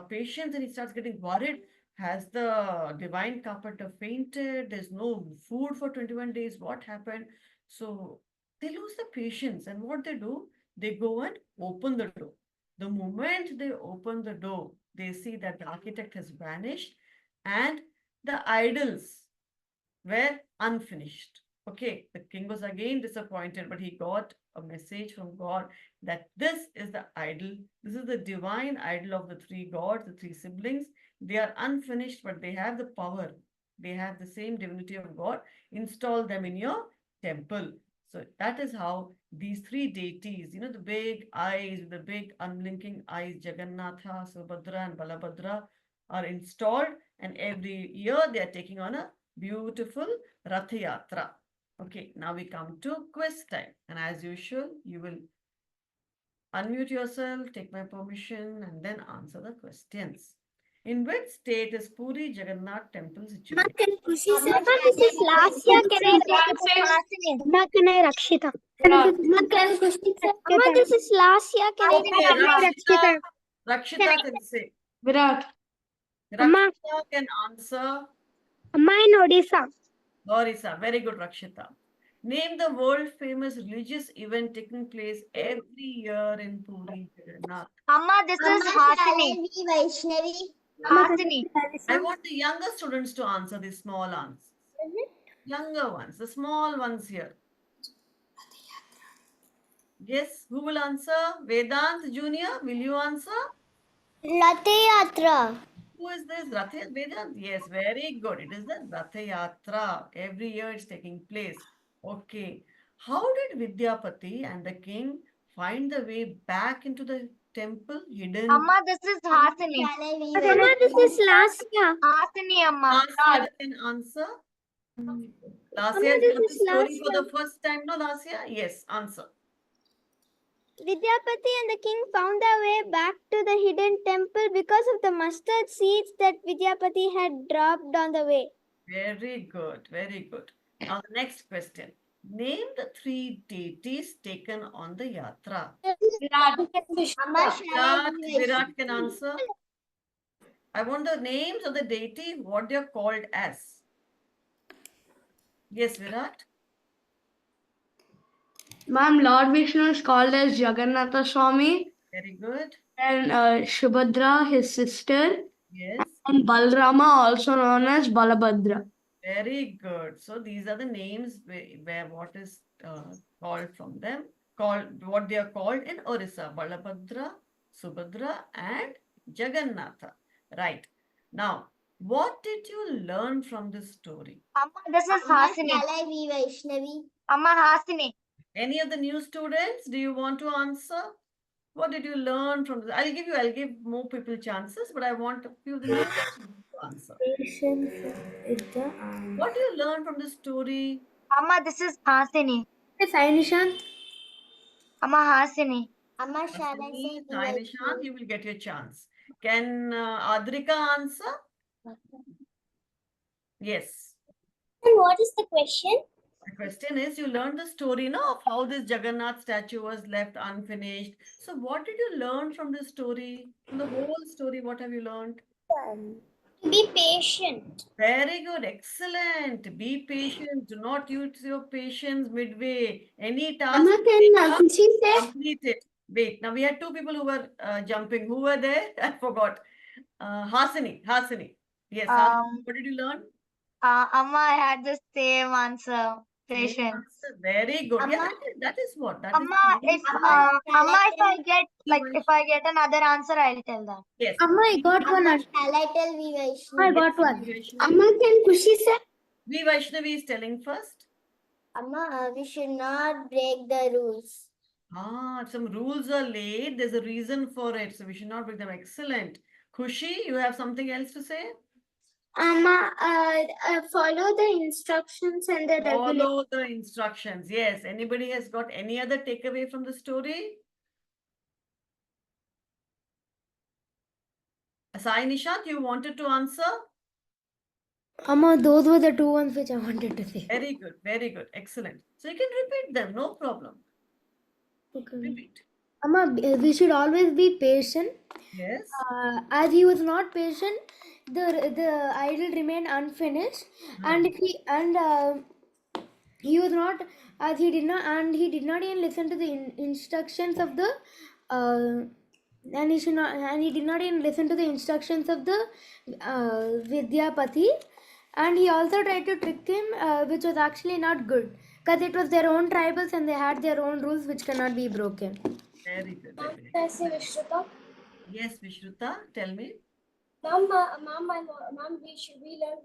patience and he starts getting worried. Has the divine carpenter fainted? There's no food for 21 days. What happened? So they lose the patience. And what they do, they go and open the door. The moment they open the door, they see that the architect has vanished and the idols were unfinished. Okay, the king was again disappointed, but he got a message from God that this is the idol. This is the divine idol of the three gods, the three siblings. They are unfinished, but they have the power. They have the same divinity of God. Install them in your temple. So that is how these three deities, the big eyes, the big unblinking eyes, Jagannatha, Subhadra, and Balabhadra, are installed. And every year they are taking on a beautiful Rath Yatra. Okay, now we come to quiz time. And as usual, you will unmute yourself, take my permission, and then answer the questions. In which state is Puri Jagannath temple situated? This is last year. Can I Rakshita? Amma, this is last year. Can I Okay, Rakshita can say. Virat. Rakshita can answer. Amma in Odisha. Orissa, very good, Rakshita. Name the world famous religious event taking place every year in Puri Jagannath. Amma, this is Hasini. Hasini. I want the younger students to answer the small answers. Younger ones, the small ones here. Yes, who will answer? Vedant Junior, will you answer? Rath Yatra. Who is this? Rath Vedant? Yes, very good. It is the Rath Yatra. Every year it's taking place. Okay. How did Vidyapati and the king find the way back into the temple hidden? Amma, this is Hasini. Amma, this is last year. Hasini, Amma. Last year can answer. Last year got the story for the first time. No, last year? Yes, answer. Vidyapati and the king found their way back to the hidden temple because of the mustard seeds that Vidyapati had dropped on the way. Very good, very good. Now the next question. Name the three deities taken on the yatra. Virat can answer. I want the names of the deity, what they are called as. Yes, Virat. Ma'am, Lord Vishnu is called as Jagannatha Swami. Very good. And Subhadra, his sister. Yes. And Balrama, also known as Balabhadra. Very good. So these are the names where what is called from them, what they are called in Orissa. Balabhadra, Subhadra, and Jagannatha. Right. Now, what did you learn from this story? Amma, this is Hasini. Shalai Vaishnavi. Amma Hasini. Any of the new students, do you want to answer? What did you learn from this? I'll give more people chances, but I want a few of the new students to answer. Patience is the What do you learn from this story? Amma, this is Hasini. Sai Nishant. Amma Hasini. Amma shall I say Sai Nishant, you will get your chance. Can Adrika answer? Yes. And what is the question? The question is, you learned the story now of how this Jagannath statue was left unfinished. So what did you learn from this story? From the whole story, what have you learned? To be patient. Very good, excellent. Be patient. Do not use your patience midway. Any task, Amma, can she say? complete it. Wait, now we had two people who were jumping. Who were there? I forgot. Hasini. Yes, Hasini. What did you learn? Amma, I had the same answer. Same Patience. answer. Very good. Yeah, Amma. that is what. That Amma, is if I get another answer, I'll tell that. yes. Amma, I got one. Amma shall I tell V Vaishnavi? I got one. Amma, can Kushi say? V Vaishnavi is telling first. Amma, we should not break the rules. Some rules are laid. There's a reason for it. So we should not break them. Excellent. Khushi, you have something else to say? Amma, follow the instructions and the regulations. Follow the instructions. Yes. Anybody has got any other takeaway from the story? Sai Nishant, you wanted to answer? Amma, those were the two ones which I wanted to say. Very good. Very good. Excellent. So you can repeat them. No problem. Okay. Repeat. Amma, we should always be patient. Yes. As he was not patient, the idol remained unfinished, and he was not, as he did not even listen to the instructions of the and he did not even listen to the instructions of the Vidyapati, and he also tried to trick him, which was actually not good, because it was their own tribals and they had their own rules which cannot be broken. Very good. Very good. Can I say Vishruta? Yes, Vishruta, tell me. Mom, we learned in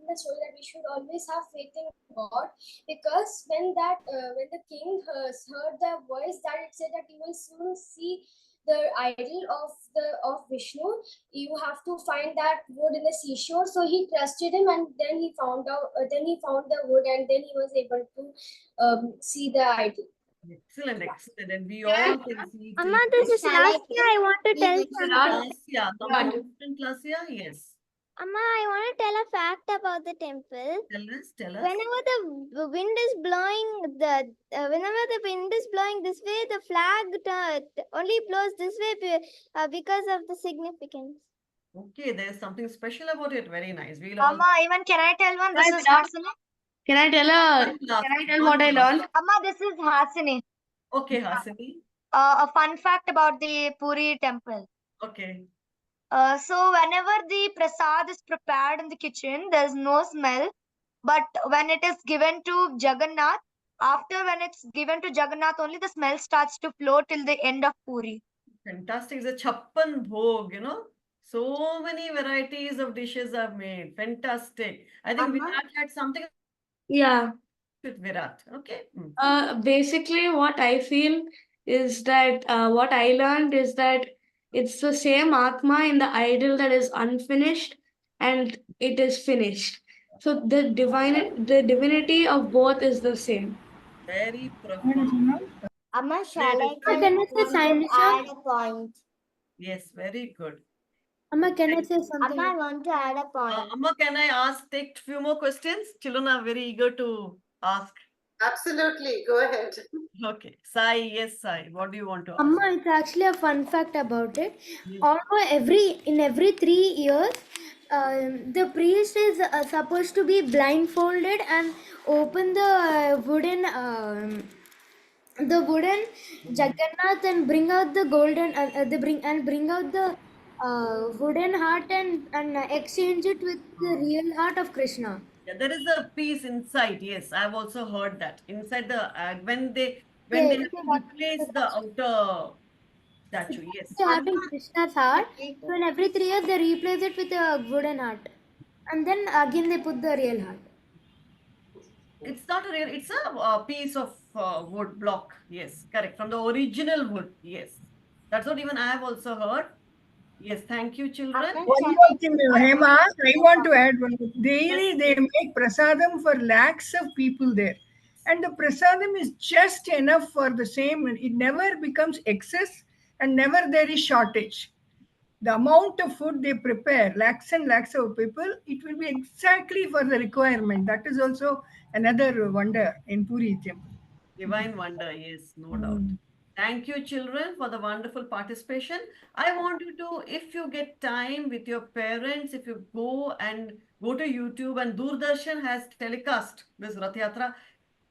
the story that we should always have faith in God, because when the king heard the voice, that it said that you will soon see the idol of Vishnu. You have to find that wood in the seashore. So he trusted him, and then he found the wood, and then he was able to see the idol. Excellent, excellent. And we all can see. Amma, this is Lasya. I want to tell something. Lasya, non-student Lasya, yes. Amma, I want to tell a fact about the temple. Tell us. Whenever the wind is blowing, this way, the flag only blows this way because of the significance. Okay, there's something special about it. Very nice. We'll all. Amma, even can I tell one? This is Hasini. Can I tell what I learned? Amma, this is Hasini. Okay, Hasini. A fun fact about the Puri temple. Okay. So whenever the prasad is prepared in the kitchen, there's no smell. But when it is given to Jagannath, when it's given to Jagannath, only the smell starts to flow till the end of Puri. Fantastic. It's a chappan bhog, So many varieties of dishes are made. Fantastic. I think Virat had something Yeah. with Virat. Okay. Basically, what I feel is that what I learned is that it's the same Atma in the idol that is unfinished and it is finished. So the divinity of both is the same. Very profound. Amma, shall I Can I say Sai add Nishant? a point? Yes, very good. Amma, can I say something? Amma, I want to add a point. Amma, can I take few more questions? Children are very eager to ask. Absolutely. Go ahead. Okay. Sai, yes, Sai. What do you want to ask? Amma, it's actually a fun fact about it. Yes. Almost every 3 years, the priest is supposed to be blindfolded and open the wooden Jagannath and bring out the golden bring out the wooden heart and exchange it with the real heart of Krishna. Yeah, there is a piece inside. Yes, I've also heard that inside the when they Yeah, have to replace the outer statue. Yes. They have in Krishna's heart. So in every 3 years, they replace it with a wooden heart. And then again, they put the real heart. It's not a real, it's a piece of wood block. Yes, correct. From the original wood. Yes. That's what even I have also heard. Yes, thank you, children. One more thing, Hema, I want to add one more. Daily they make prasadam for lakhs of people there. And the prasadam is just enough for the same. It never becomes excess and never there is shortage. The amount of food they prepare, lakhs and lakhs of people, it will be exactly for the requirement. That is also another wonder in Puri temple. Divine wonder, yes, no doubt. Thank you, children, for the wonderful participation. I want you to, if you get time with your parents, if you go to YouTube, and Doordarshan has telecast this Rath Yatra.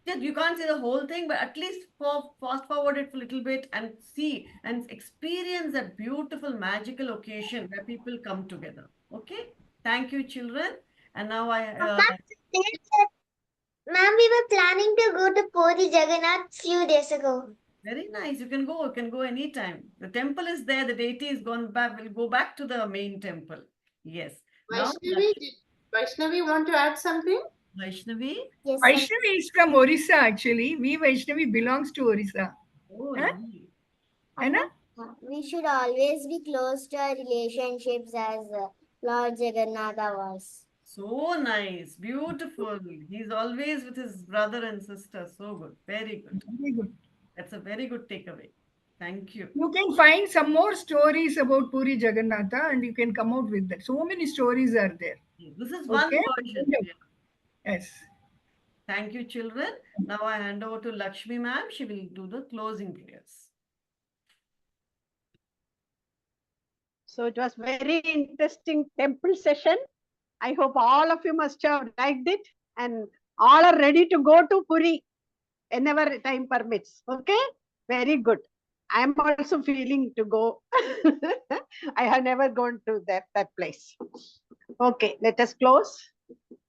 You can't see the whole thing, but at least fast forward it a little bit and see and experience that beautiful magical occasion where people come together. Okay? Thank you, children. And now Ma'am, we were planning to go to Puri Jagannath few days ago. very nice. You can go. You can go anytime. The temple is there. The deity is gone back. We'll go back to the main temple. Yes. Now, Vaishnavi, want to add something? Vaishnavi. Yes, Vaishnavi is from Orissa actually. We Vaishnavi belongs to Orissa. Oh, Huh? lovely. Anna? we should always be close to our relationships as Lord Jagannatha was. So nice. Beautiful. He's always with his brother and sister. So good. Very good. Very good. That's a very good takeaway. Thank you. You can find some more stories about Puri Jagannatha and you can come out with that. So many stories are there. This is one Okay? version. Yeah. Yes. Thank you, children. Now I hand over to Lakshmi ma'am. She will do the closing prayers. So it was very interesting temple session. I hope all of you must have liked it and all are ready to go to Puri whenever time permits. Okay? Very good. I am also feeling to go. I have never gone to that place. Okay, let us close.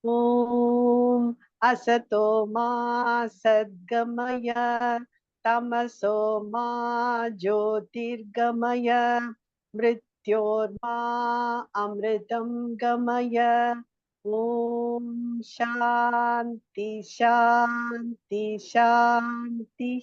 Om Asato Ma Sadgamaya Tamaso Ma Jyotirgamaya Mrityorma Amritam Gamaya. Om Shanti Shanti Shanti.